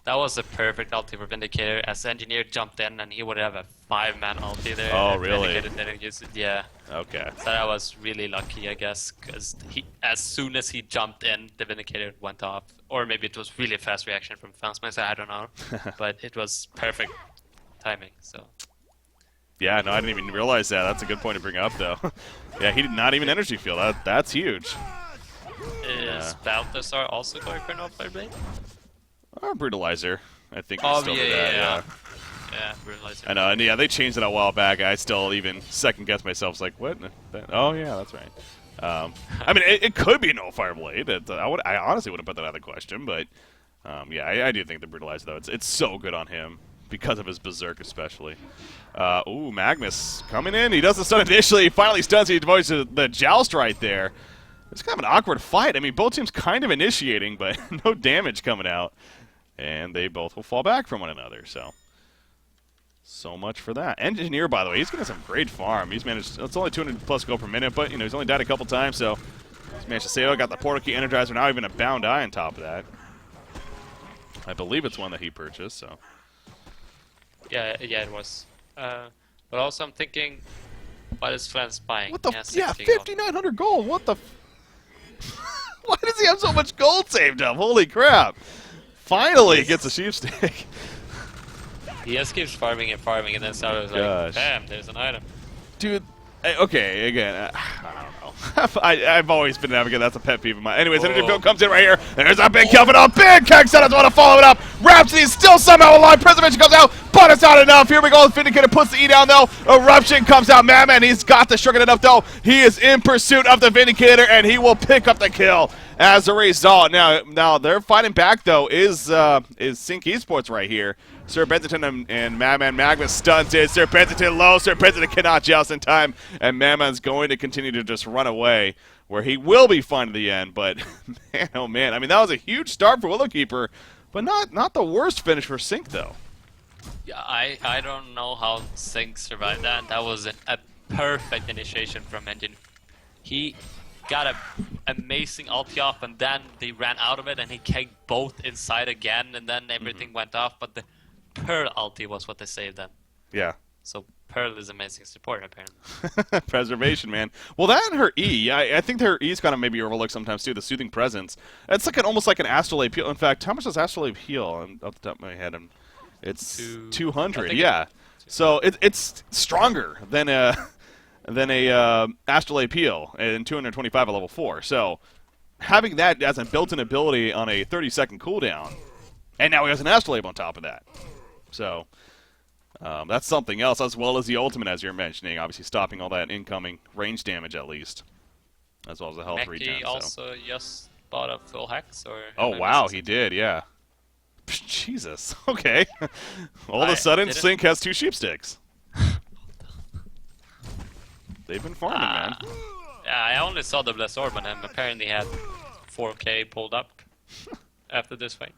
That was a perfect ulti for Vindicator, as Engineer jumped in and he would have a 5-man ulti there. Oh, really? Vindicator didn't use it. Yeah. Okay. So that was really lucky, I guess, because as soon as he jumped in, the Vindicator went off. Or maybe it was really fast reaction from Fansmith, I don't know. But it was perfect timing, so... Yeah, no, I didn't even realize that. That's a good point to bring up, though. Yeah, he did not even energy field. That's huge. Is Balthazar also going for no Fireblade? Or Brutalizer. I think we Oh, still yeah, do that, yeah. Yeah, Brutalizer. I know, and yeah, they changed it a while back. I still even second-guess myself. It's like, what? Oh, yeah, that's right. I mean, it could be no Fireblade. I honestly wouldn't put that out of the question, but yeah, I do think the Brutalizer, though, it's so good on him. Because of his Berserk, especially. Ooh, Magnus coming in. He doesn't stun initially. He finally stuns. He avoids the joust right there. It's kind of an awkward fight. I mean, both teams kind of initiating, but no damage coming out. And they both will fall back from one another. So much for that. Engineer, by the way, he's getting some great farm. He's managed. It's only 200 plus gold per minute, but you know he's only died a couple times, so he's managed to save it. Got the portal key energizer. Now even a bound eye on top of that. I believe it's one that he purchased. So. Yeah, it was. But also I'm thinking, what is Flans buying? What the? Yeah, 60 gold. 5,900 gold. What the? Why does he have so much gold saved up? Holy crap! Finally, he gets a sheepstick. He just keeps farming, and then Sarah's like, bam, there's an item. Dude, okay, again, I don't know. I've always been an advocate. That's a pet peeve of mine. Anyways, Energy Field comes in right here. There's a big Kelvin up. Big Keg doesn't want to follow it up. Rhapsody's still somehow alive. Preservation comes out, but it's not enough. Here we go. Vindicator puts the E down, though. Eruption comes out. Madman, he's got the sugar enough, though. He is in pursuit of the Vindicator, and he will pick up the kill as a result. Now they're fighting back, though, is CiC Esports right here. Sir Benton and Madman Magnus stuns it. Sir Benton low. Sir Benton cannot joust in time. And Madman's going to continue to just run away, where he will be fine in the end. But, man, oh, man. I mean, that was a huge start for Willowkeeper, but not the worst finish for CiC, though. Yeah, I don't know how CiC survived that. That was a perfect initiation from Engine. He got an amazing ulti off, and then they ran out of it, and he kegged both inside again, and then everything went off. But the Pearl ulti was what they saved them. Yeah. So Pearl is amazing support, apparently. Preservation, man. Well, that and her E, I think her E is kind of maybe overlooked sometimes too. The Soothing Presence. It's like almost like an Astrolabe heal. In fact, how much does Astrolabe heal? Off the top of my head, it's 200. Yeah. So it's stronger than a Astrolabe heal and 225 at level 4. So having that as a built-in ability on a 30-second cooldown, and now he has an Astrolabe on top of that. So that's something else, as well as the ultimate, as you're mentioning. Obviously, stopping all that incoming range damage, at least, as well as the health regen. He also just bought a full hex, or? Oh wow, he did, yeah. Jesus. Okay. All of a sudden, CiC has 2 sheepsticks. They've been farming, man. Yeah, I only saw the Bless Orb on him. Apparently, he had 4K pulled up after this fight.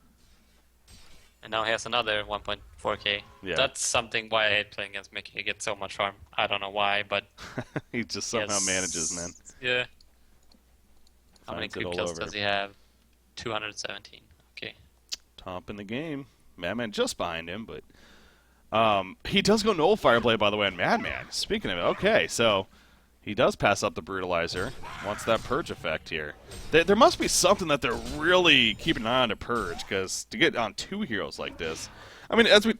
And now he has another 1.4k. Yeah. That's something why I hate playing against Mickey. He gets so much farm. I don't know why, but... he just somehow manages, man. Yeah. How many Finds it creep all kills over. does he have? 217. Okay. Top in the game. Madman just behind him, but... he does go Null Fireblade, by the way, on Madman. Speaking of it, okay, so... He does pass up the Brutalizer. Wants that Purge effect here. There must be something that they're really keeping an eye on to Purge, because to get on 2 heroes like this... I mean, as we...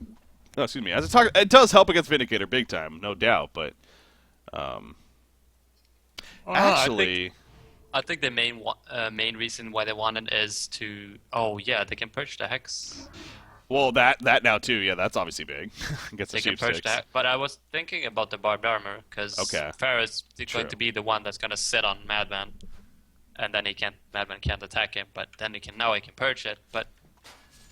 Oh, excuse me. As I talk, it does help against Vindicator big time, no doubt, but... Actually, I think the main reason why they want it is to. Oh yeah, they can purge the hex. well, that now too. Yeah, that's obviously big. Gets the They can purge sheepsticks. the hex. But I was thinking about the barbed armor because Okay. Ferris is True. going to be the one that's gonna sit on Madman, and then Madman can't attack him. But then he can purge it. But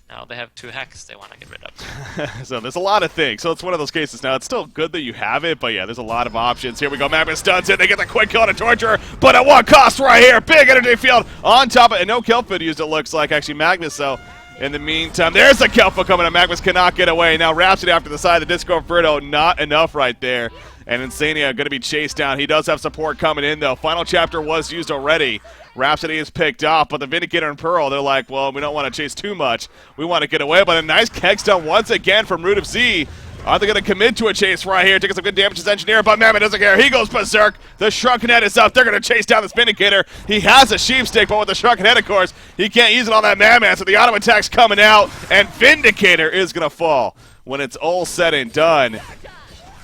now they have 2 hacks they want to get rid of. So there's a lot of things. So it's one of those cases now. It's still good that you have it, but yeah, there's a lot of options. Here we go. Madman stuns it. They get the quick kill to Torture, but at what cost right here? Big energy field on top of it. And no Kelpid used, it looks like. Actually, Magnus, though. In the meantime, there's the Kelpa coming up. Magnus cannot get away. Now Rhapsody after the side. The Disco Inferno, not enough right there. And Insania going to be chased down. He does have support coming in, though. Final chapter was used already. Rhapsody is picked up, but the Vindicator and Pearl, they're like, well, we don't want to chase too much. We want to get away. But a nice keg stun once again from Root of Z. Are they going to commit to a chase right here? Taking some good damage as Engineer, but Mammoth doesn't care. He goes berserk. The Shrunken Head is up. They're going to chase down this Vindicator. He has a Sheepstick, but with the Shrunken Head, of course, he can't use it on that Mammoth, so the auto attack's coming out, and Vindicator is going to fall when it's all said and done.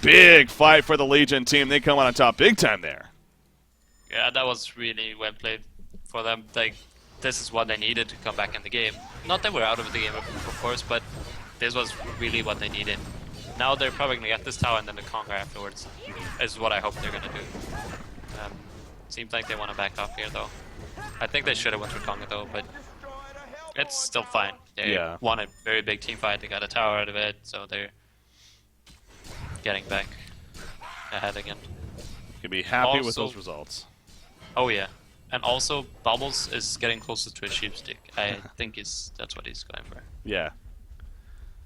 Big fight for the Legion team. They come on top big time there. Yeah, that was really well played for them. Like, this is what they needed to come back in the game. Not that we're out of the game, of course, but this was really what they needed. Now they're probably going to get this tower and then the conquer afterwards, is what I hope they're going to do. Seems like they want to back off here, though. I think they should have went for conquer, though, but it's still fine. They won a very big team fight. They got a tower out of it, so they're getting back ahead again. Can be happy with Also- those results. Oh yeah, and also Bubbles is getting closer to a sheepstick. I think that's what he's going for. Yeah.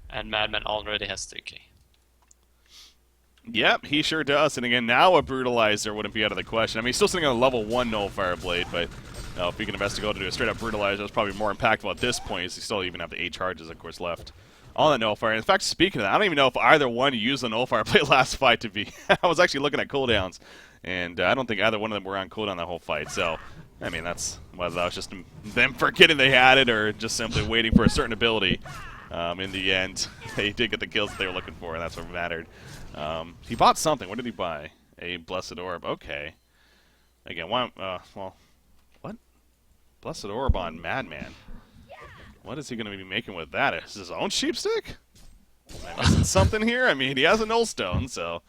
And Madman already has 3k. Yep, he sure does. And again, now a Brutalizer wouldn't be out of the question. I mean, he's still sitting on a level 1 Nullfire Blade, but if he can investigate to do a straight-up Brutalizer, it's probably more impactful at this point, as he still even have the 8 charges, of course, left on the Nullfire. In fact, speaking of that, I don't even know if either one used the Nullfire Blade last fight to be. I was actually looking at cooldowns, and I don't think either one of them were on cooldown that whole fight. So, I mean, that's whether that was just them forgetting they had it or just simply waiting for a certain ability. In the end, they did get the kills that they were looking for, and that's what mattered. He bought something. What did he buy? A Blessed Orb. Okay. Again, why? Well, what? Blessed Orb on Madman. What is he going to be making with that? Is his own Sheepstick? Am I missing something here? I mean, he has a Nullstone, so...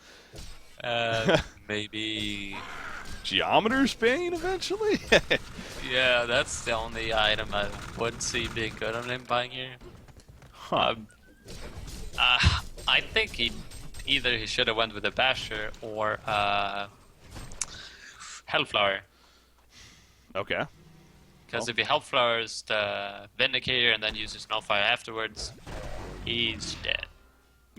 Maybe... Geometer's Bane, eventually? Yeah, that's the only item I would see being good on him buying here. Huh. I think he should have went with a Basher or Hellflower. Okay. Because if he Hellflowers the Vindicator and then uses Nullfire afterwards, he's dead.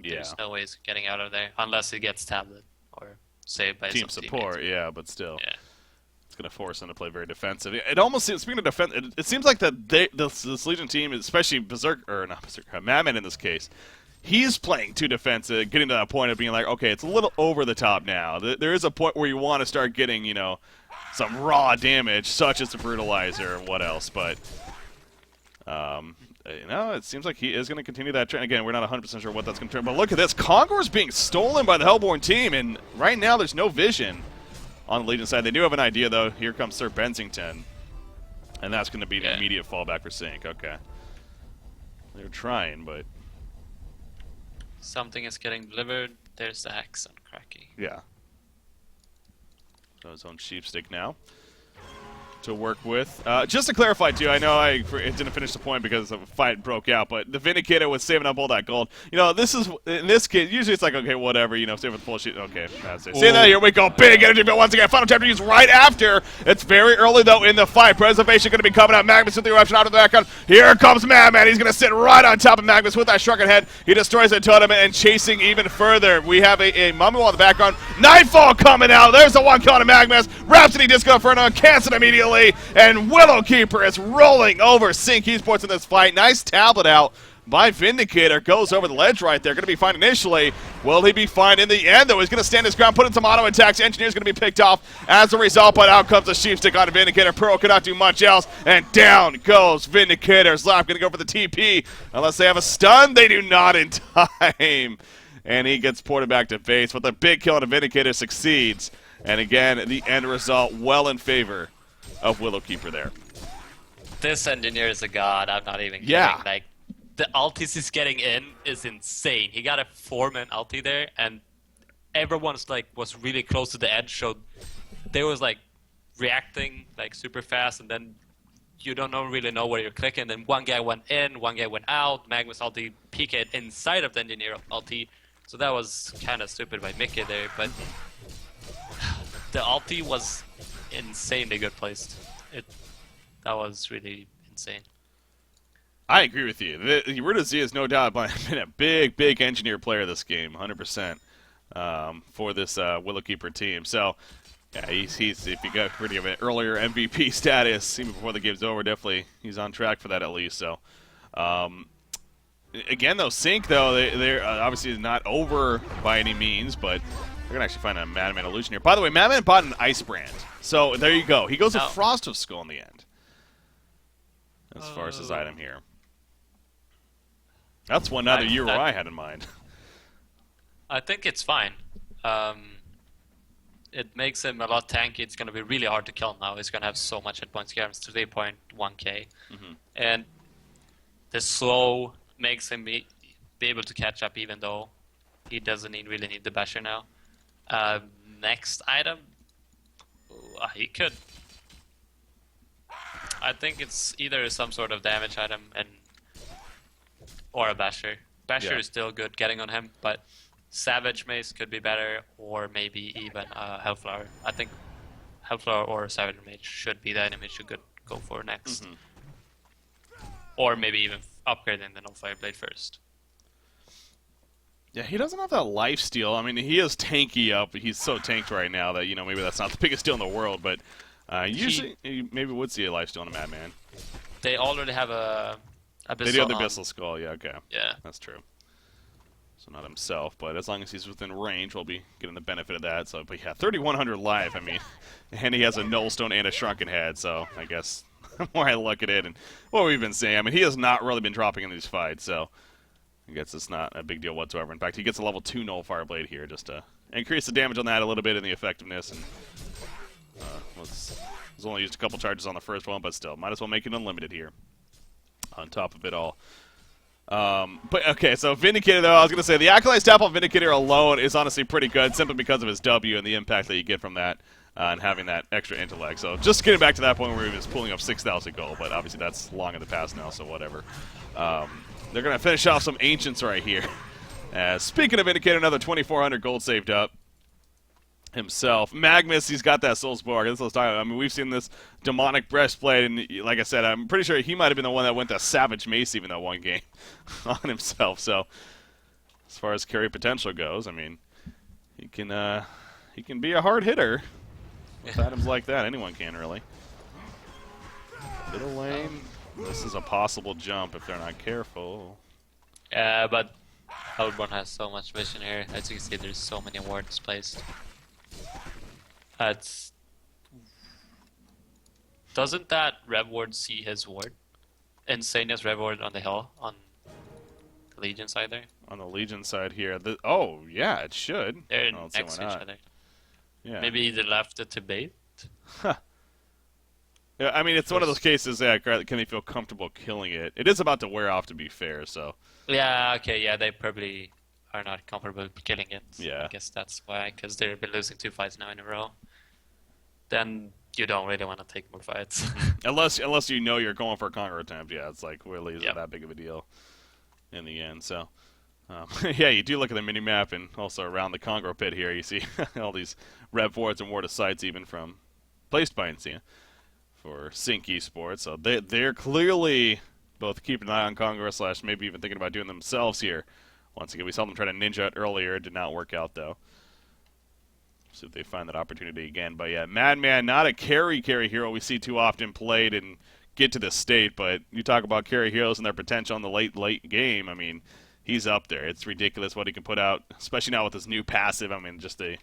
Yeah. There's no ways of getting out of there unless he gets tablet or saved by Team some support, teammates. yeah, but still. Yeah. It's going to force him to play very defensive. It almost seems, speaking of defense, it seems like this Legion team, especially Madman in this case, he's playing too defensive, getting to that point of being like, okay, it's a little over the top now. There is a point where you want to start getting, some raw damage, such as the Brutalizer and what else, but, it seems like he is going to continue that trend. Again, we're not 100% sure what that's going to turn, but look at this. Congore's being stolen by the Hellborn team, and right now there's no vision on the Legion side. They do have an idea, though. Here comes Sir Bensington. And that's going to be the immediate fallback for CiC. Okay. They're trying, but... Something is getting delivered. There's the Hex on Cracky. Yeah. So his own Sheepstick now to work with. Just to clarify, too, I know it didn't finish the point because the fight broke out, but the Vindicator was saving up all that gold. This is, in this case, usually it's like, okay, whatever, save with the full sheet. Okay, that's it. See that? Here we go. Big energy, but once again, final chapter used right after. It's very early, though, in the fight. Preservation going to be coming out. Magnus with the eruption out of the background. Here comes Madman. He's going to sit right on top of Magnus with that Shrunken Head. He destroys the totem and chasing even further. We have a Mummy Wall in the background. Nightfall coming out. There's the one killing Magnus. Rhapsody Disco Inferno cancels it immediately. And Willowkeeper is rolling over CiC Esports in this fight. Nice tablet out by Vindicator. Goes over the ledge right there. Going to be fine initially. Will he be fine in the end, though? He's going to stand his ground, put in some auto attacks. Engineer's going to be picked off as a result, but out comes the Sheepstick on Vindicator. Pearl cannot do much else, and down goes Vindicator. Slap going to go for the TP. Unless they have a stun, they do not in time. And he gets ported back to base, but the big kill on the Vindicator succeeds. And again, the end result well in favor of Willowkeeper there. This engineer is a god. I'm not even kidding. Yeah. Like, the ultis he's getting in is insane. He got a 4-man ulti there, and everyone's like was really close to the edge, so they was like reacting like super fast, and then you don't really know where you're clicking. Then one guy went in, one guy went out. Magnus ulti PK'd inside of the engineer ulti, so that was kind of stupid by Mickey there. But the ulti was insanely good placed. That was really insane. I agree with you. Eurydice is no doubt been a big engineer player this game, 100%, for this Willowkeeper team. So, yeah, he's if you got pretty of an earlier MVP status even before the game's over, definitely he's on track for that at least. So, again though, CiC though they're obviously not over by any means, but they're gonna actually find a Madman illusion here. By the way, Madman bought an Ice Brand, so there you go. He goes with Frost of Skull in the end. As far as his item here. That's one other Euro I had in mind. I think it's fine. It makes him a lot tanky. It's going to be really hard to kill him now. He's going to have so much hit points. He has 3.1k. And the slow makes him be able to catch up even though he doesn't really need the basher now. Next item, he could. I think it's either some sort of damage item or a basher. Basher is still good getting on him, but Savage Mace could be better, or maybe even Hellflower. I think Hellflower or Savage Mage should be the enemy you could go for next. Or maybe even upgrading the No Fire Blade first. Yeah, he doesn't have that lifesteal. I mean, he is tanky up, but he's so tanked right now that, maybe that's not the biggest deal in the world, but usually you maybe would see a lifesteal in a Madman. They already have a Abyssal. They do have the Abyssal Skull, yeah, okay. Yeah. That's true. So not himself, but as long as he's within range, we'll be getting the benefit of that. So, but yeah, 3,100 life, I mean, and he has a Nullstone and a Shrunken Head, so I guess the more I look at it and what we've been saying, I mean, he has not really been dropping in these fights, so I guess it's not a big deal whatsoever. In fact, he gets a level 2 Null Fire Blade here just to increase the damage on that a little bit and the effectiveness. And was only used a couple charges on the first one, but still, might as well make it unlimited here on top of it all. But okay, so Vindicator though, I was going to say the Acolyte Staff on Vindicator alone is honestly pretty good simply because of his W and the impact that you get from that and having that extra intellect. So just getting back to that point where he was pulling up 6,000 gold, but obviously that's long in the past now, so whatever. They're going to finish off some Ancients right here. Speaking of Vindicator, another 2,400 gold saved up himself. Magnus, he's got that Soulsborg. That's what I was talking about. I mean, we've seen this demonic breastplate, and like I said, I'm pretty sure he might have been the one that went to Savage Mace even that one game on himself. So, as far as carry potential goes, I mean, he can be a hard hitter with items like that. Anyone can really. Middle lane. This is a possible jump if they're not careful. Yeah, but Hellborn has so much vision here. As you can see, there's so many wards placed. Doesn't that Rev Ward see his ward? Insania's Rev Ward on the hill on the Legion side there? On the Legion side here. Oh, yeah, it should. They're next to each other. Yeah. Maybe they left it to bait? Yeah, I mean, it's one of those cases that can they feel comfortable killing it? It is about to wear off, to be fair, so. Yeah, okay, yeah, they probably are not comfortable killing it. Yeah. I guess that's why, because they've been losing 2 fights now in a row. Then you don't really want to take more fights. unless you know you're going for a Conqueror attempt, yeah, it's like really isn't that big of a deal in the end. So, yeah, you do look at the mini-map and also around the Conqueror pit here, you see all these Rev Wards and Ward of Sights even from placed by Insania for CiC Esports. So they're clearly both keeping an eye on Conqueror / maybe even thinking about doing themselves here. Once again, we saw them try to ninja it earlier. It did not work out, though. See if they find that opportunity again. But, yeah, Madman, not a carry hero we see too often played and get to this state. But you talk about carry heroes and their potential in the late game. I mean, he's up there. It's ridiculous what he can put out, especially now with his new passive. I mean, just the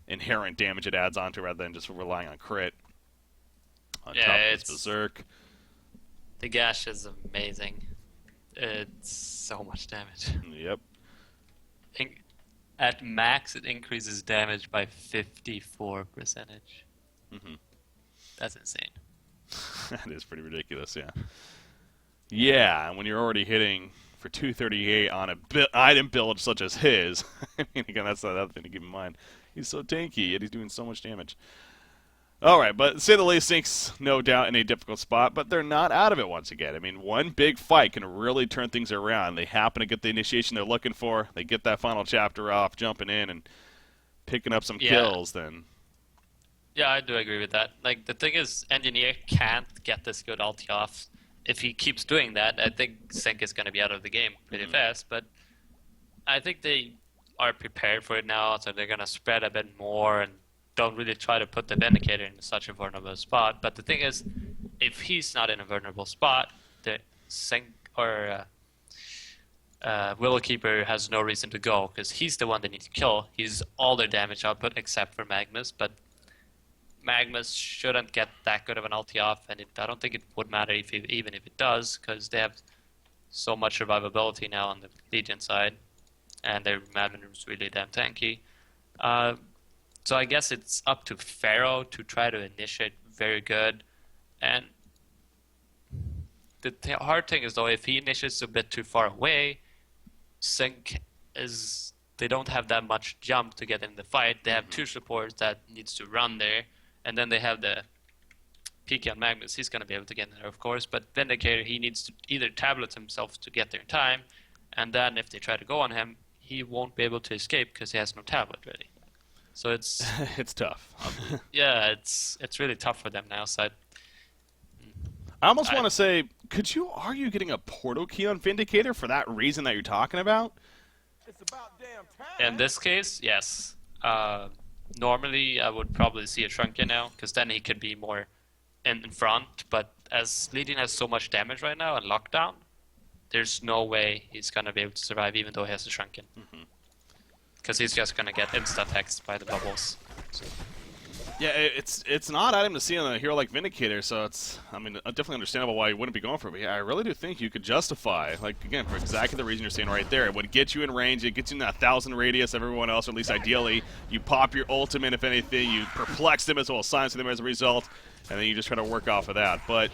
inherent damage it adds onto rather than just relying on crit. On top of his Berserk. The gash is amazing. It's so much damage. Yep. At max, it increases damage by 54%. Mm-hmm. That's insane. That is pretty ridiculous, yeah. Yeah, and when you're already hitting for 238 on a item build such as his, I mean, again, that's another thing to keep in mind. He's so tanky, yet he's doing so much damage. All right, but say the least, CiC's no doubt in a difficult spot, but they're not out of it once again. I mean, one big fight can really turn things around. They happen to get the initiation they're looking for. They get that final chapter off, jumping in and picking up some kills, then... Yeah, I do agree with that. Like, the thing is, Engineer can't get this good ulti off. If he keeps doing that, I think CiC is going to be out of the game pretty fast, but I think they are prepared for it now, so they're going to spread a bit more and don't really try to put the Vindicator in such a vulnerable spot. But the thing is, if he's not in a vulnerable spot, the CiC or Willowkeeper has no reason to go, because he's the one they need to kill. He's all their damage output except for Magnus, but Magnus shouldn't get that good of an ulti off, and I don't think it would matter even if it does, because they have so much survivability now on the Legion side, and their Madman is really damn tanky. So I guess it's up to Pharaoh to try to initiate very good, and the hard thing is though, if he initiates a bit too far away, CiC they don't have that much jump to get in the fight. They have two supports that needs to run there. And then they have the PK on Magnus. He's going to be able to get in there, of course. But Vindicator, he needs to either tablet himself to get there in time. And then if they try to go on him, he won't be able to escape because he has no tablet ready. So it's... it's tough. Yeah, it's really tough for them now. So I almost want to say, could you argue getting a portal key on Vindicator for that reason that you're talking about? It's about damn time. in this case, yes. Normally, I would probably see a Shrunken now, because then he could be more in front. But as Legion has so much damage right now and lockdown, there's no way he's going to be able to survive even though he has a Shrunken. Because he's just going to get insta-hexed by the bubbles. So. Yeah, it's an odd item to see on a hero like Vindicator, so it's, I mean, definitely understandable why you wouldn't be going for it. But yeah, I really do think you could justify, like, again, for exactly the reason you're saying right there. It would get you in range, it gets you in that 1,000 radius of everyone else, or at least ideally. You pop your ultimate, if anything, you perplex them as well as silence them as a result, and then you just try to work off of that. But,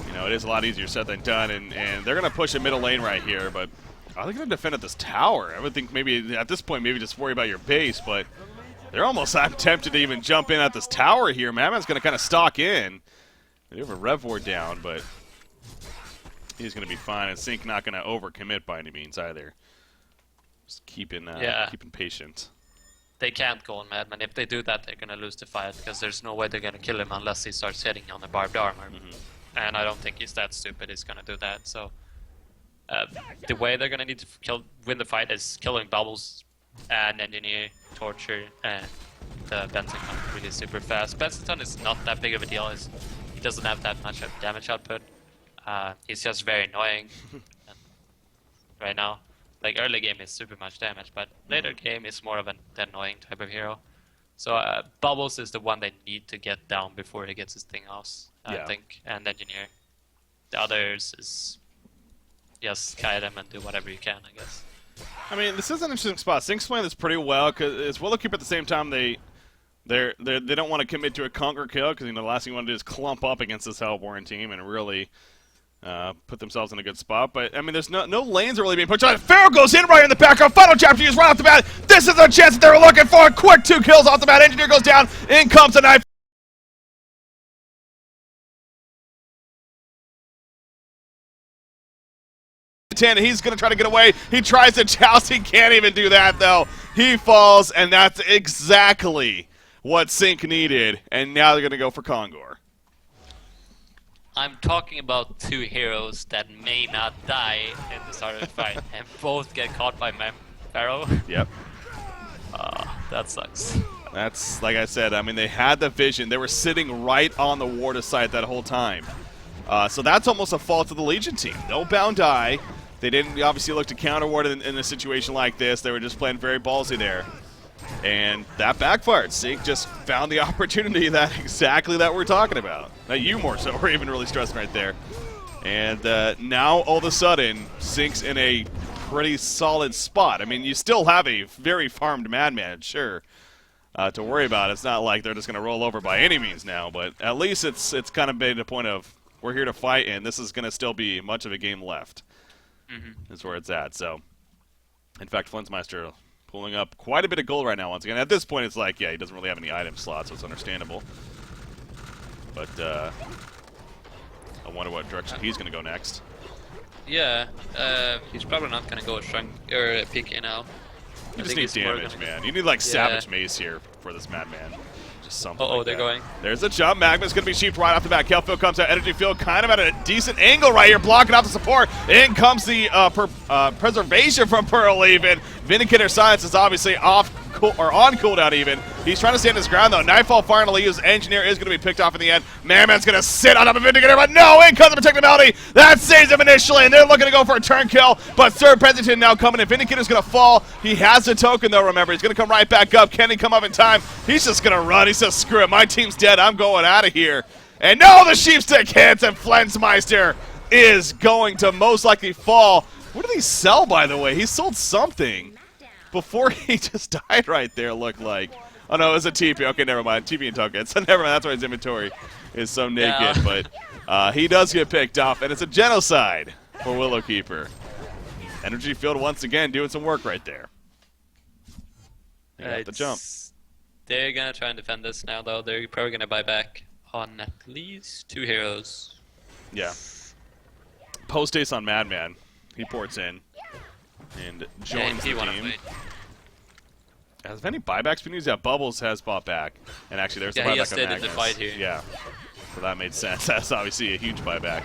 you know, it is a lot easier said than done, and they're going to push a middle lane right here, but are they going to defend at this tower? I would think maybe, at this point, maybe just worry about your base, but... They're almost tempted to even jump in at this tower here. Madman's going to kind of stalk in. They have a Rev Ward down, but he's going to be fine. And CiC not going to overcommit by any means either. Just keeping patient. They can't go on Madman. If they do that, they're going to lose the fight, because there's no way they're going to kill him unless he starts hitting on the barbed armor. And I don't think he's that stupid he's going to do that. So the way they're going to need to win the fight is killing Bubbles and Engineer, Torture, and the Benson really super fast. Benson is not that big of a deal. He doesn't have that much of damage output. He's just very annoying right now. Like, early game is super much damage, but later game is more of an annoying type of hero. So Bubbles is the one they need to get down before he gets his thing off, I think, and Engineer. The others is just kite them and do whatever you can, I guess. I mean, this is an interesting spot. CiC's playing this pretty well, because it's Willowkeeper at the same time. They don't want to commit to a conquer kill, because, you know, the last thing you want to do is clump up against this Hellborn team and really put themselves in a good spot. But, I mean, there's no lanes are really being pushed on. Pharaoh goes in right in the background. Final chapter used right off the bat. This is the chance that they were looking for. Quick 2 kills off the bat. Engineer goes down. In comes a knife. He's going to try to get away. He tries to joust. He can't even do that, though. He falls, and that's exactly what CiC needed. And now they're going to go for Kongor. I'm talking about 2 heroes that may not die in the start of the fight, and both get caught by Pharaoh. Yep. That sucks. That's, like I said, I mean, they had the vision. They were sitting right on the ward of sight that whole time. So that's almost a fault of the Legion team. No bound die. They didn't obviously look to counter ward in a situation like this. They were just playing very ballsy there. And that backfired. CiC just found the opportunity exactly that we're talking about. That you more so were even really stressing right there. And now all of a sudden, CiC's in a pretty solid spot. I mean, you still have a very farmed Madman, sure, to worry about. It's not like they're just going to roll over by any means now, but at least it's kind of made a point of we're here to fight, and this is going to still be much of a game left. Is where it's at. So, in fact, Flensmeister pulling up quite a bit of gold right now once again. At this point, it's like, yeah, he doesn't really have any item slots, so it's understandable. But I wonder what direction he's going to go next. Yeah, he's probably not gonna go shrunk or PK now. You just need damage, man. You need like Savage Mace here for this Madman. Just something. Oh, like they're that. going. There's a jump. Magma's going to be sheeped right off the bat. Kelfield comes out. Energy Field kind of at a decent angle right here, blocking out the support. In comes the preservation from Pearl even. Vindicator Science is obviously on cooldown even. He's trying to stand his ground though. Nightfall finally used. Engineer is going to be picked off in the end. Madman's going to sit on top of Vindicator, but no, in comes the protective melody. That saves him initially, and they're looking to go for a turn kill, but Sir Pennington now coming in. Vindicator's going to fall. He has the token though, remember. He's going to come right back up. Can he come up in time? He's just going to run. He says, screw it, my team's dead. I'm going out of here. And no, the Sheepstick hits, and Flensmeister is going to most likely fall. What did he sell, by the way? He sold something before he just died right there, looked like. Oh, no, it was a TP. Okay, never mind. TP and tokens. Never mind. That's why his inventory is so naked. Yeah. But he does get picked off, and it's a genocide for Willowkeeper. Energy Field once again doing some work right there. They got the jump. They're going to try and defend this now, though. They're probably going to buy back on at least 2 heroes. Yeah. Post-ace on Madman. He ports in and joins the team. Has any buybacks been used? Yeah, Bubbles has bought back. And actually, there's the buyback on Magnus. The fight here. Yeah. So that made sense. That's obviously a huge buyback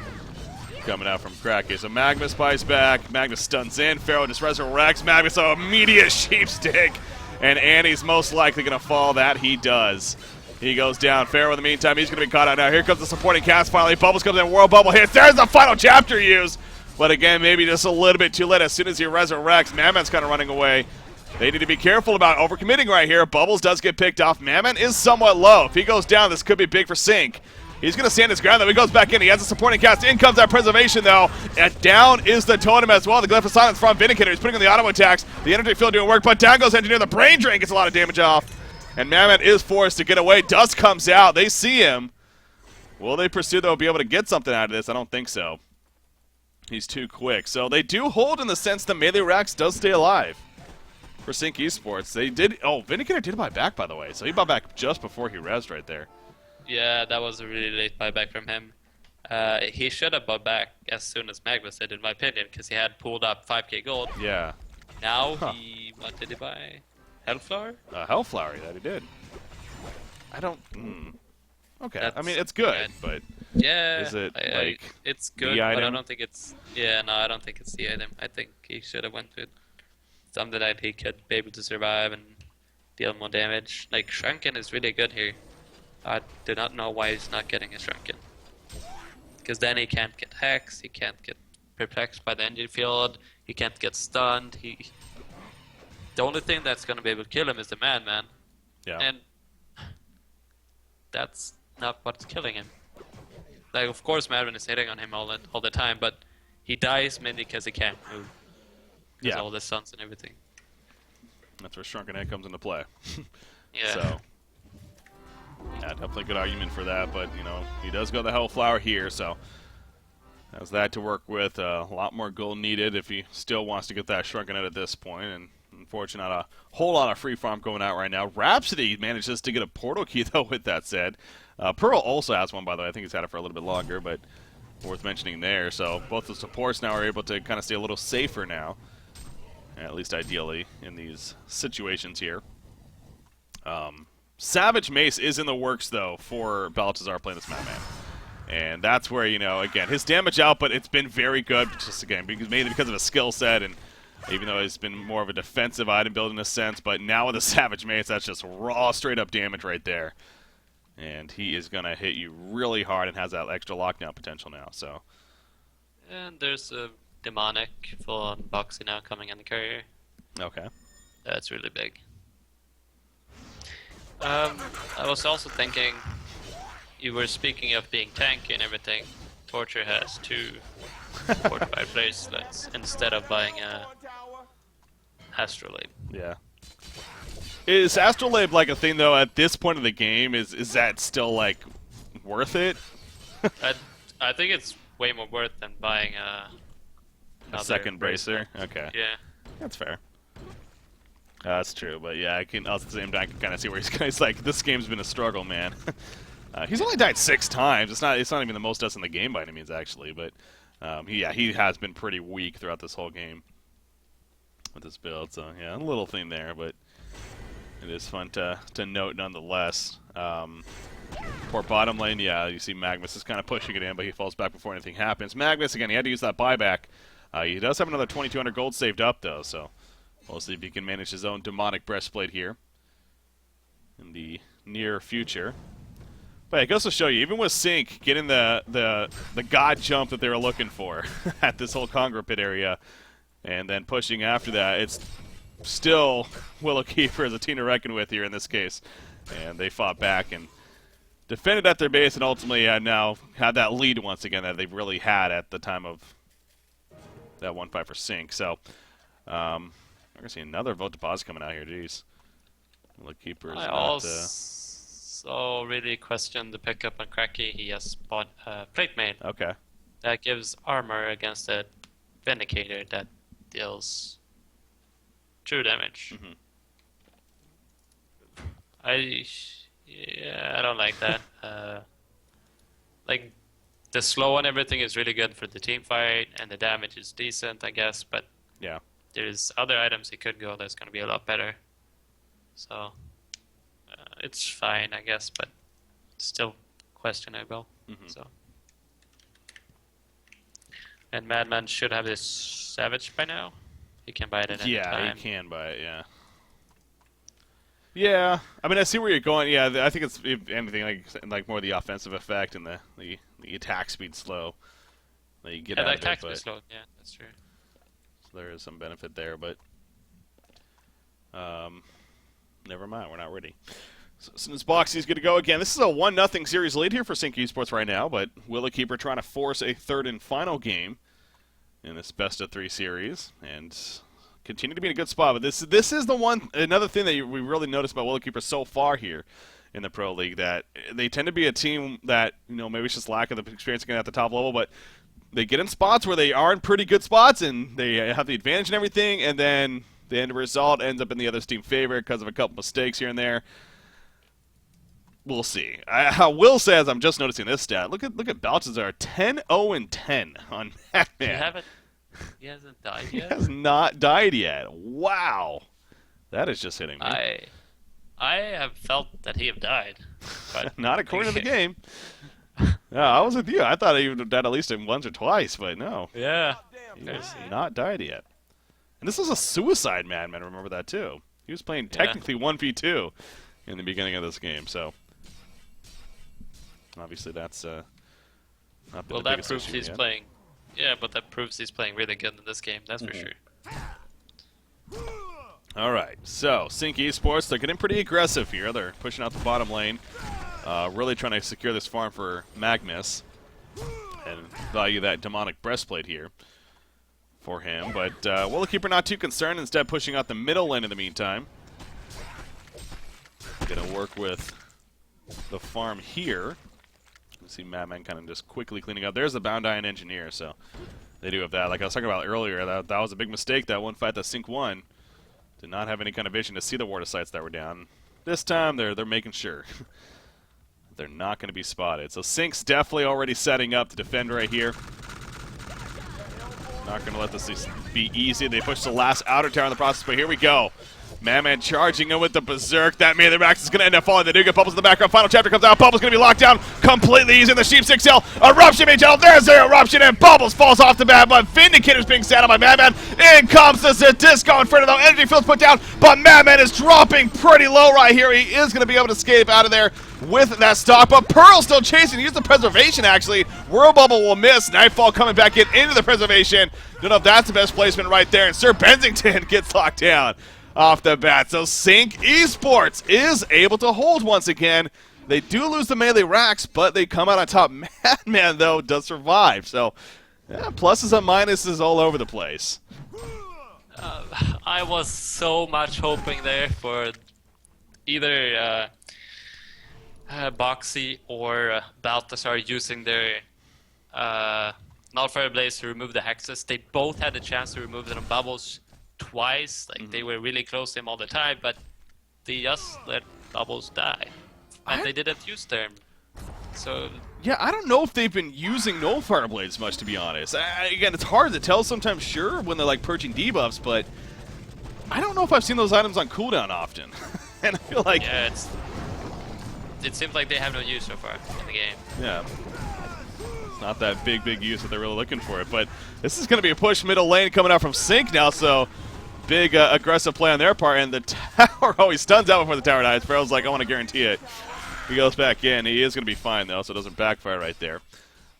coming out from Kraken. So Magnus buys back. Magnus stuns in. Pharaoh just resurrects. Magnus, an immediate sheepstick. And Annie's most likely going to fall. That he does. He goes down. Pharaoh in the meantime, he's going to be caught out now. Here comes the supporting cast finally. Bubbles comes in. World Bubble hits. There's the final chapter used. But again, maybe just a little bit too late. As soon as he resurrects, Mammon's kind of running away. They need to be careful about overcommitting right here. Bubbles does get picked off. Mammon is somewhat low. If he goes down, this could be big for CiC. He's going to stand his ground, though. He goes back in. He has a supporting cast. In comes that preservation, though. And down is the totem as well. The Glyph of Silence from Vindicator. He's putting in the auto attacks. The energy field doing work, but down goes Engineer. The Brain Drain gets a lot of damage off. And Mammon is forced to get away. Dust comes out. They see him. Will they pursue, though, be able to get something out of this? I don't think so. He's too quick. So they do hold in the sense that Melee Rax does stay alive. For CiC Esports, they did. Oh, Vindicator did buy back, by the way. So he bought back just before he rezzed right there. Yeah, that was a really late buyback from him. He should have bought back as soon as Magnus did, in my opinion, because he had pulled up 5k gold. Yeah. Now what did he buy? Hellflower? Hellflower, that he did. I don't. Okay. I mean, it's good, but yeah, is it it's good, but I don't think it's. Yeah, no, I don't think it's the item. I think he should have went with something that he could be able to survive and deal more damage. Like, Shrunken is really good here. I do not know why he's not getting a Shrunken. Because then he can't get Hex, he can't get perplexed by the engine field, he can't get stunned. The only thing that's going to be able to kill him is the Madman. Yeah. And that's not what's killing him. Like, of course Madman is hitting on him all the time, but he dies mainly because he can't move. Yeah, all the stuns and everything. That's where Shrunken Head comes into play. Yeah. So, yeah, definitely a good argument for that. But you know, he does go the Hellflower here, so has that to work with. A lot more gold needed if he still wants to get that Shrunken Head at this point. And unfortunately, not a whole lot of free farm going out right now. Rhapsody manages to get a portal key though. With that said, Pearl also has one, by the way. I think he's had it for a little bit longer, but worth mentioning there. So both the supports now are able to kind of stay a little safer now. At least ideally in these situations here. Savage Mace is in the works, though, for Baltazar playing this Madman. And that's where, you know, again, his damage output, it's been very good, just again, mainly because of his skill set, and even though it's been more of a defensive item build in a sense, but now with the Savage Mace, that's just raw, straight-up damage right there. And he is going to hit you really hard and has that extra lockdown potential now, so. And there's a Demonic full-on Boxy now coming in the courier. Okay. That's really big. I was also thinking, you were speaking of being tanky and everything. Torture has 2 fortified bracelets instead of buying a astrolabe. Yeah. Is astrolabe like a thing though at this point of the game? Is that still like worth it? I think it's way more worth than buying A second bracer? bracelet. Okay. Yeah. That's fair. That's true, but yeah, I can at the same time I can kind of see where he's like, this game's been a struggle, man. He's only died 6 times. It's not even the most deaths in the game by any means, actually, but he has been pretty weak throughout this whole game with this build. So yeah, a little thing there, but it is fun to note nonetheless. Poor bottom lane, yeah, you see Magnus is kind of pushing it in, but he falls back before anything happens. Magnus, again, he had to use that buyback. He does have another 2,200 gold saved up, though, so we'll see if he can manage his own demonic breastplate here in the near future. But it goes to show you, even with CiC getting the god jump that they were looking for at this whole Congra pit area, and then pushing after that, it's still Willow Keeper as a team to reckon with here in this case. And they fought back and defended at their base, and ultimately now had that lead once again that they've really had at the time of that 1-5 for CiC. So, we're going to see another vote deposit coming out here. Jeez. Willow Keeper is I also really question the pickup on Cracky. He has bought Plate Mail. Okay. That gives armor against a Vindicator that deals true damage. Mm-hmm. I don't like that. Like, the slow and everything is really good for the team fight, and the damage is decent, I guess, but Yeah. there's other items it could go that's going to be a lot better. So, it's fine, I guess, but still questionable. Mm-hmm. So, and Madman should have this Savage by now. He can buy it at any time. Yeah, he can buy it, yeah. Yeah, I mean, I see where you're going. Yeah, I think it's, if anything, like more the offensive effect and the attack speed slow that you get Yeah, out the of it. attack But, speed slow. Yeah, that's true. so there is some benefit there, but never mind. We're not ready. So, as soon as Boxy's good to go again, this is a 1-0 series lead here for CiC Esports right now, but Willow Keeper trying to force a third and final game in this best-of-3 series, and continue to be in a good spot. But this is the another thing that we really noticed about Willow Keeper so far here in the Pro League, that they tend to be a team that, maybe it's just lack of the experience getting at the top level, but they get in spots where they are in pretty good spots and they have the advantage and everything, and then the end result ends up in the other team's favor because of a couple mistakes here and there. We'll see. I will say, as I'm just noticing this stat, look at Balthazar, 10-0-10 on Batman. He hasn't died yet. He has not died yet. Wow, that is just hitting me. I have felt that he have died, but not according to the game. No, I was with you. I thought he would have died at least once or twice, but no, Yeah. he has not died yet. And this was a suicide madman. Remember that too. He was playing technically 1v2 in the beginning of this game, so obviously that's not been Well, the that biggest proves issue he's yet. playing. Yeah, but that proves he's playing really good in this game. That's for sure. All right, so CiC Esports, they're getting pretty aggressive here. They're pushing out the bottom lane, really trying to secure this farm for Magnus and value that demonic breastplate here for him. But Willow Keeper not too concerned, instead pushing out the middle lane in the meantime. Gonna work with the farm here. You see Madman kind of just quickly cleaning up. There's the Bound Iron Engineer, so they do have that. Like I was talking about earlier, that was a big mistake, that one fight that CiC won. Did not have any kind of vision to see the water sites that were down. This time, they're making sure. They're not going to be spotted. So CiC's definitely already setting up to defend right here. Not going to let this be easy. They push the last outer tower in the process, but here we go. Madman charging in with the Berserk. That Melee Rax is going to end up falling. They do get Bubbles in the background. Final chapter comes out. Bubbles going to be locked down completely. He's in the Sheep 6L. Eruption, Angel. There's the Eruption, and Bubbles falls off the bat, but Vindicator's being sat on by Madman. In comes the Disco Inferno, though. Energy field's put down, but Madman is dropping pretty low right here. He is going to be able to escape out of there with that stock, but Pearl still chasing. Use the Preservation, actually. Whirl Bubble will miss. Nightfall coming back in into the Preservation. Don't know if that's the best placement right there, and Sir Bensington gets locked down off the bat. So CiC Esports is able to hold once again. They do lose the melee racks, but they come out on top. Madman, though, does survive. So Yeah, pluses and minuses all over the place. I was so much hoping there for either Boxy or Balthazar using their Nullfire Blaze to remove the hexes. They both had the chance to remove them bubbles twice. Like they were really close to him all the time, but they just let bubbles die, and they didn't use them. So yeah, I don't know if they've been using Nullfire Blades much, to be honest. Again, it's hard to tell sometimes, sure, when they're like purging debuffs, but I don't know if I've seen those items on cooldown often. And I feel like it seems like they have no use so far in the game. Yeah. It's not that big use that they're really looking for it, but this is going to be a push middle lane coming out from CiC now, so big aggressive play on their part, and the tower always stuns out before the tower dies. Feral's like, I want to guarantee it. He goes back in. He is going to be fine, though, so it doesn't backfire right there.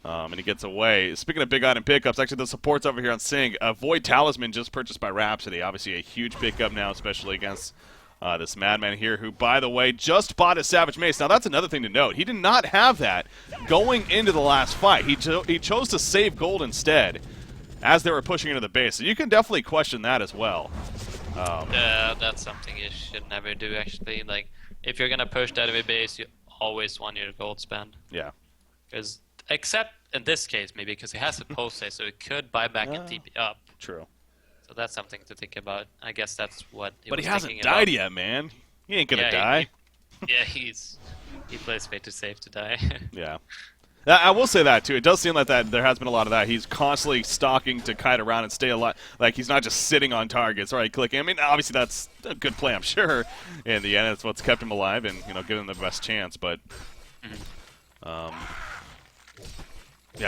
And he gets away. Speaking of big item pickups, actually the supports over here on CiC, Void Talisman just purchased by Rhapsody. Obviously a huge pickup now, especially against this Madman here, who, by the way, just bought a Savage Mace. Now, that's another thing to note. He did not have that going into the last fight. He chose to save gold instead as they were pushing into the base. So you can definitely question that as well. Yeah, that's something you should never do, actually. Like, if you're going to push the enemy base, you always want your gold spend. Yeah. Because, except in this case, maybe, because he has a post save, so he could buy back and TP up. True. So that's something to think about. I guess that's what he But was he hasn't thinking died about. yet, man. He ain't gonna die. He plays way too safe to die. Yeah. I will say that, too. It does seem like that there has been a lot of that. He's constantly stalking to kite around and stay alive. Like, he's not just sitting on targets, right, clicking. I mean, obviously that's a good play, I'm sure. In the end, that's what's kept him alive and, you know, given him the best chance. But, yeah,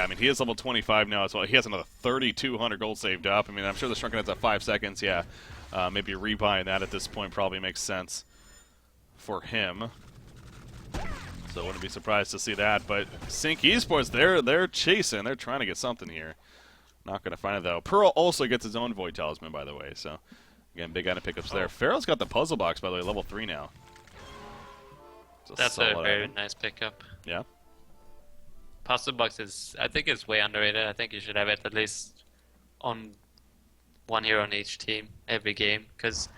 I mean, he is level 25 now as well. He has another 3,200 gold saved up. I mean, I'm sure the Shrunken Head's at 5 seconds. Yeah, maybe rebuying that at this point probably makes sense for him. So I wouldn't be surprised to see that. But CiC Esports, they're chasing. They're trying to get something here. Not going to find it, though. Pearl also gets his own Void Talisman, by the way. So, again, big item pickups there. Farrell's got the puzzle box, by the way, level 3 now. That's a very nice pickup. Yeah. Puzzle box is, I think it's way underrated. I think you should have it at least on one hero on each team every game, because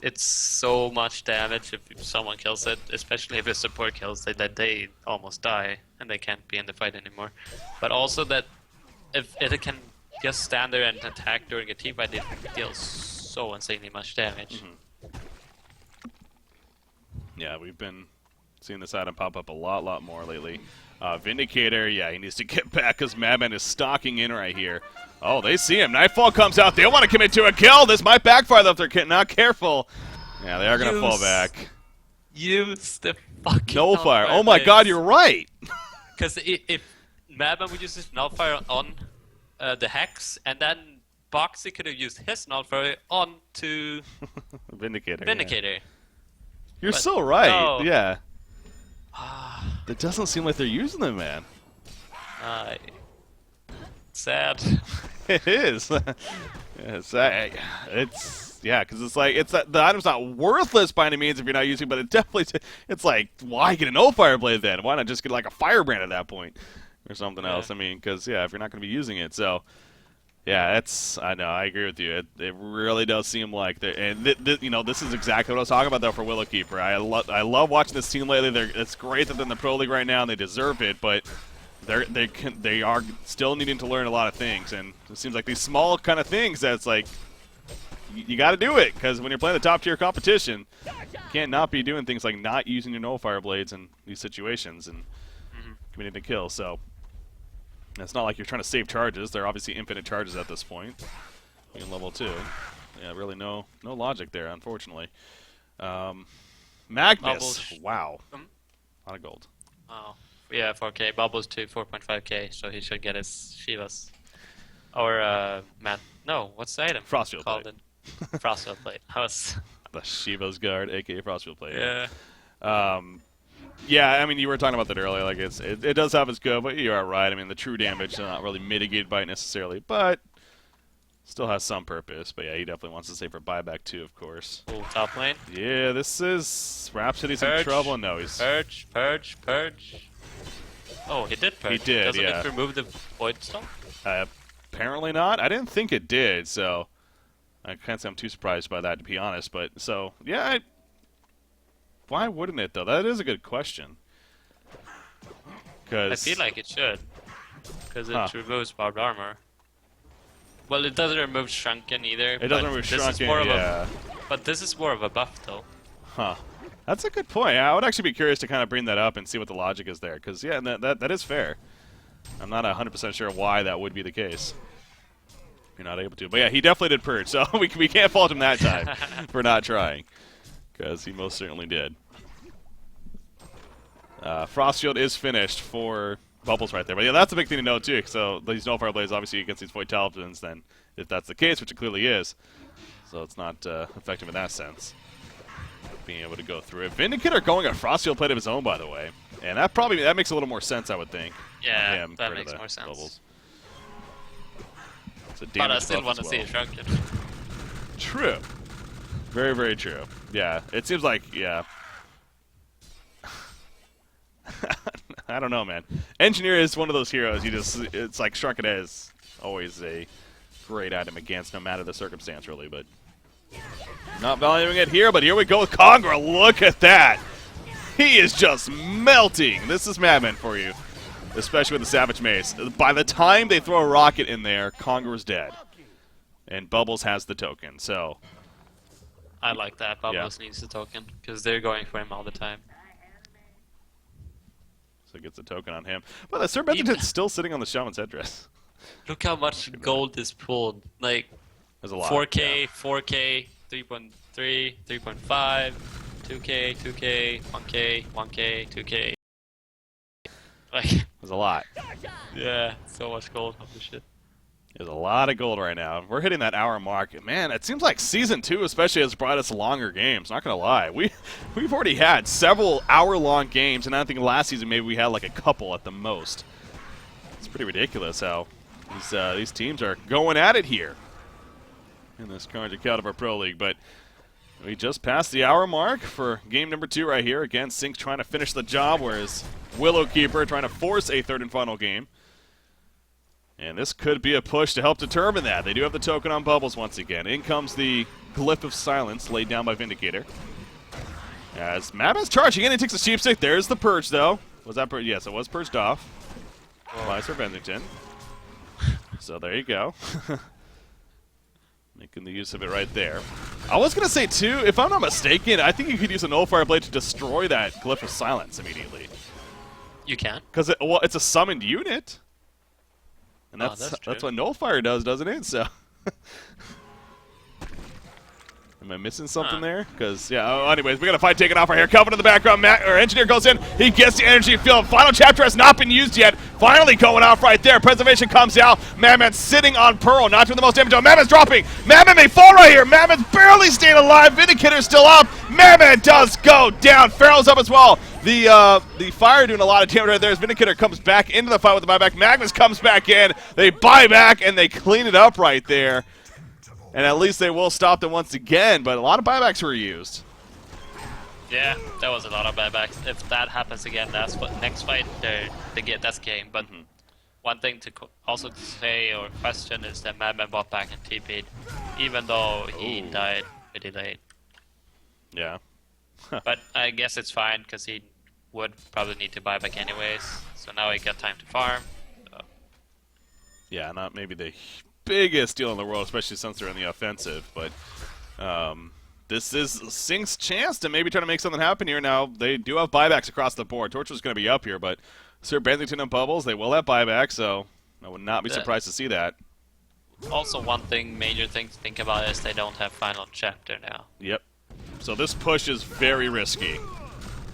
it's so much damage if someone kills it, especially if a support kills it, that they almost die and they can't be in the fight anymore. But also that if it can just stand there and attack during a team fight, it deals so insanely much damage. Yeah, we've been seeing this item pop up a lot more lately. Vindicator, yeah, he needs to get back because Madman is stalking in right here. Oh, they see him. Nightfall comes out. They want to commit to a kill. This might backfire though if they're not careful. Yeah, they are going to fall back. Use the fucking Nullfire. Oh my god, you're right. Because if Madman would use his Nullfire on the Hex, and then Boxy could have used his Nullfire on to Vindicator. Vindicator. You're so right. No. Yeah. It doesn't seem like they're using them, man. Sad. It is. It's yeah, because it's like the item's not worthless by any means if you're not using, but it definitely it's like, why get a Nullfire Blade then? Why not just get like a Firebrand at that point or something else? I mean, because yeah, if you're not going to be using it, so yeah, I know, I agree with you. It really does seem like you know, this is exactly what I was talking about though for Willowkeeper. I love watching this team lately. It's great that they're in the Pro League right now and they deserve it, but they are still needing to learn a lot of things, and it seems like these small kind of things that's like you got to do it, because when you're playing the top tier competition, you can't not be doing things like not using your Nullfire Blades in these situations and committing to kill. So it's not like you're trying to save charges. They're obviously infinite charges at this point. In level 2. Yeah, really no logic there, unfortunately. Magnus. Bubbles. Wow. A lot of gold. Oh. Yeah, 4k. Bubbles to 4.5k, so he should get his Shivas. Or, no, what's the item? Frostfield called? Blade. Frostfield Blade. The Shiva's Guard, aka Frostfield Blade. Yeah. Yeah, I mean, you were talking about that earlier. Like, it does have its go, but you are right. I mean, the true damage is not really mitigated by it necessarily, but still has some purpose. But yeah, he definitely wants to save for buyback too, of course. Ooh, top lane. Yeah, this is Rhapsody's in trouble. No, he's Purge. Oh, he did purge. He did, Doesn't yeah. it remove the Void Stone? Apparently not. I didn't think it did, so I can't say I'm too surprised by that, to be honest. But so yeah, why wouldn't it though? That is a good question. I feel like it should, because it removes barbed armor. Well, it doesn't remove shrunken either. It doesn't remove shrunken. Yeah. But this is more of a buff, though. Huh. That's a good point. I would actually be curious to kind of bring that up and see what the logic is there, because yeah, that is fair. I'm not 100% sure why that would be the case. You're not able to, but yeah, he definitely did purge, so we can't fault him that time for not trying, because he most certainly did. Frost Shield is finished for Bubbles right there, but yeah, that's a big thing to know too. So these Nullfire Blades, obviously against these Void Talismans, then if that's the case, which it clearly is, so it's not effective in that sense. Being able to go through it. Vindicator going a Frost Shield plate of his own, by the way, and that makes a little more sense, I would think. Yeah, that makes more sense. Bubbles. But I still want to see it shrunken. True. Very, very true. Yeah, it seems like, yeah. I don't know, man. Engineer is one of those heroes. It's like Shrunken is always a great item against, no matter the circumstance, really. But not valuing it here. But here we go with Congra. Look at that. He is just melting. This is Madman for you, especially with the Savage Mace. By the time they throw a rocket in there, Congra's dead, and Bubbles has the token. So I like that. Bubbles needs the token because they're going for him all the time. So gets a token on him. But Sir Benthington's still sitting on the Shaman's headdress. Look how much gold is pulled. Like, there's a lot. 4K, yeah. 4K, 3.3, 3.5, 2K, 2K, 1K, 1K, 2K. Like, there's a lot. Yeah, so much gold. Holy shit. There's a lot of gold right now. We're hitting that hour mark. Man, it seems like Season 2 especially has brought us longer games. Not going to lie. We've already had several hour-long games, and I think last season maybe we had like a couple at the most. It's pretty ridiculous how these teams are going at it here in this current account of our Pro League. But we just passed the hour mark for game number 2 right here. Again, CiC trying to finish the job, whereas Willowkeeper trying to force a third and final game. And this could be a push to help determine that. They do have the token on Bubbles once again. In comes the Glyph of Silence laid down by Vindicator. As Madman's charging in, he takes a cheap stick. There's the purge, though. Was that purge? Yes, it was purged off by Sir Bennington. So there you go. Making the use of it right there. I was going to say, too, if I'm not mistaken, I think you could use a Nullfire Blade to destroy that Glyph of Silence immediately. You can? Because it's a summoned unit. And that's what Nullfire does, doesn't it? So, am I missing something there? Because, yeah, anyways, we got a fight taking off right here. Coven in the background. Engineer goes in. He gets the energy field. Final chapter has not been used yet. Finally going off right there. Preservation comes out. Madman's sitting on Pearl. Not doing the most damage. Madman's dropping. Madman may fall right here. Madman's barely staying alive. Vindicator's still up. Madman does go down. Pharaoh's up as well. The fire doing a lot of damage right there as Vindicator comes back into the fight with the buyback. Magnus comes back in. They buy back and they clean it up right there. And at least they will stop them once again, but a lot of buybacks were used. Yeah, that was a lot of buybacks. If that happens again, next fight, that's game. But one thing to also say or question is that Madman bought back and TP'd, even though he died pretty late. Yeah. But I guess it's fine because he would probably need to buy back anyways. So now he got time to farm. So. Yeah, not maybe the biggest deal in the world, especially since they're in the offensive. But this is CiC's chance to maybe try to make something happen here. Now, they do have buybacks across the board. Torture's going to be up here, but Sir Bennington and Bubbles, they will have buybacks, so I would not be surprised to see that. Also, major thing to think about is they don't have final chapter now. Yep. So this push is very risky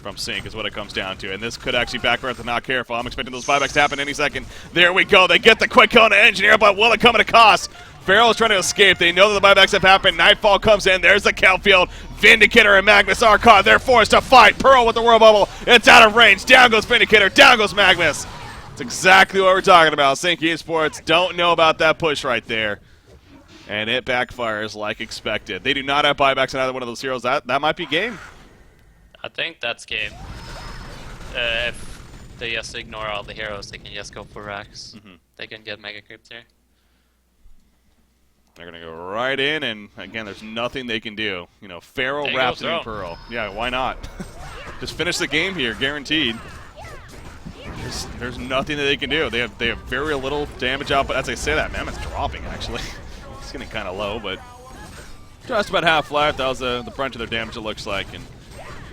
from CiC is what it comes down to. And this could actually backfire if they're not careful. I'm expecting those buybacks to happen any second. There we go. They get the quick cone to Engineer, but will it come at a cost? Pharaoh is trying to escape. They know that the buybacks have happened. Nightfall comes in. There's the count field. Vindicator and Magnus are caught. They're forced to fight. Pearl with the World Bubble. It's out of range. Down goes Vindicator. Down goes Magnus. It's exactly what we're talking about. CiC Esports don't know about that push right there. And it backfires like expected. They do not have buybacks on either one of those heroes. That might be game. I think that's game. If they just ignore all the heroes, they can just go for racks. they can get Mega Creep there. They're going to go right in, and again, there's nothing they can do. You know, Pharaoh, There you Rhapsody, go, and Pearl. Yeah, why not? Just finish the game here, guaranteed. There's nothing that they can do. They have very little damage output. As I say that, Mammoth's dropping, actually. It's getting kind of low, but just about half life. That was the brunt of their damage, it looks like, and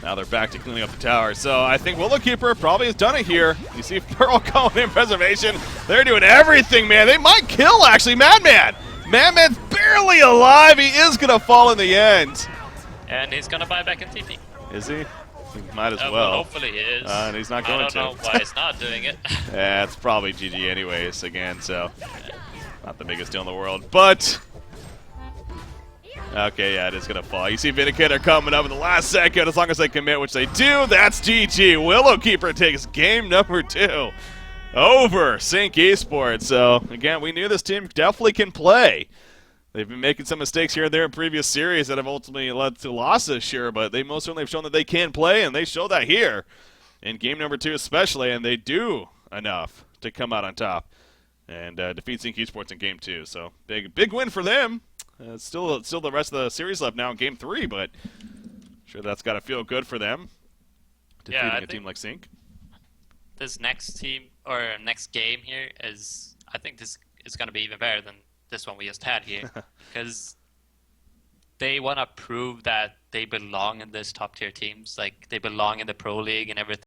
now they're back to cleaning up the tower. So I think Willowkeeper probably has done it here. You see Pearl going in preservation. They're doing everything, man. They might kill, actually, Madman. Madman's barely alive. He is going to fall in the end. And he's going to buy back in TP. Is he? He might as Well, well. hopefully he is. And he's not going to. I don't know why he's not doing it. Yeah, it's probably GG anyways, again, so not the biggest deal in the world. But, okay, yeah, it is going to fall. You see Vindicator coming up in the last second. As long as they commit, which they do, that's GG. Willowkeeper takes game number 2 over CiC Esports. So, again, we knew this team definitely can play. They've been making some mistakes here and there in previous series that have ultimately led to losses, sure, but they most certainly have shown that they can play, and they show that here in game number 2 especially, and they do enough to come out on top and defeat CiC Esports in game 2. So big win for them. Still the rest of the series left now in game 3, but sure that's got to feel good for them defeating a team like CiC. This next team or next game here is, I think this is going to be even better than this one we just had here, because they want to prove that they belong in this top tier teams, like they belong in the Pro League and everything.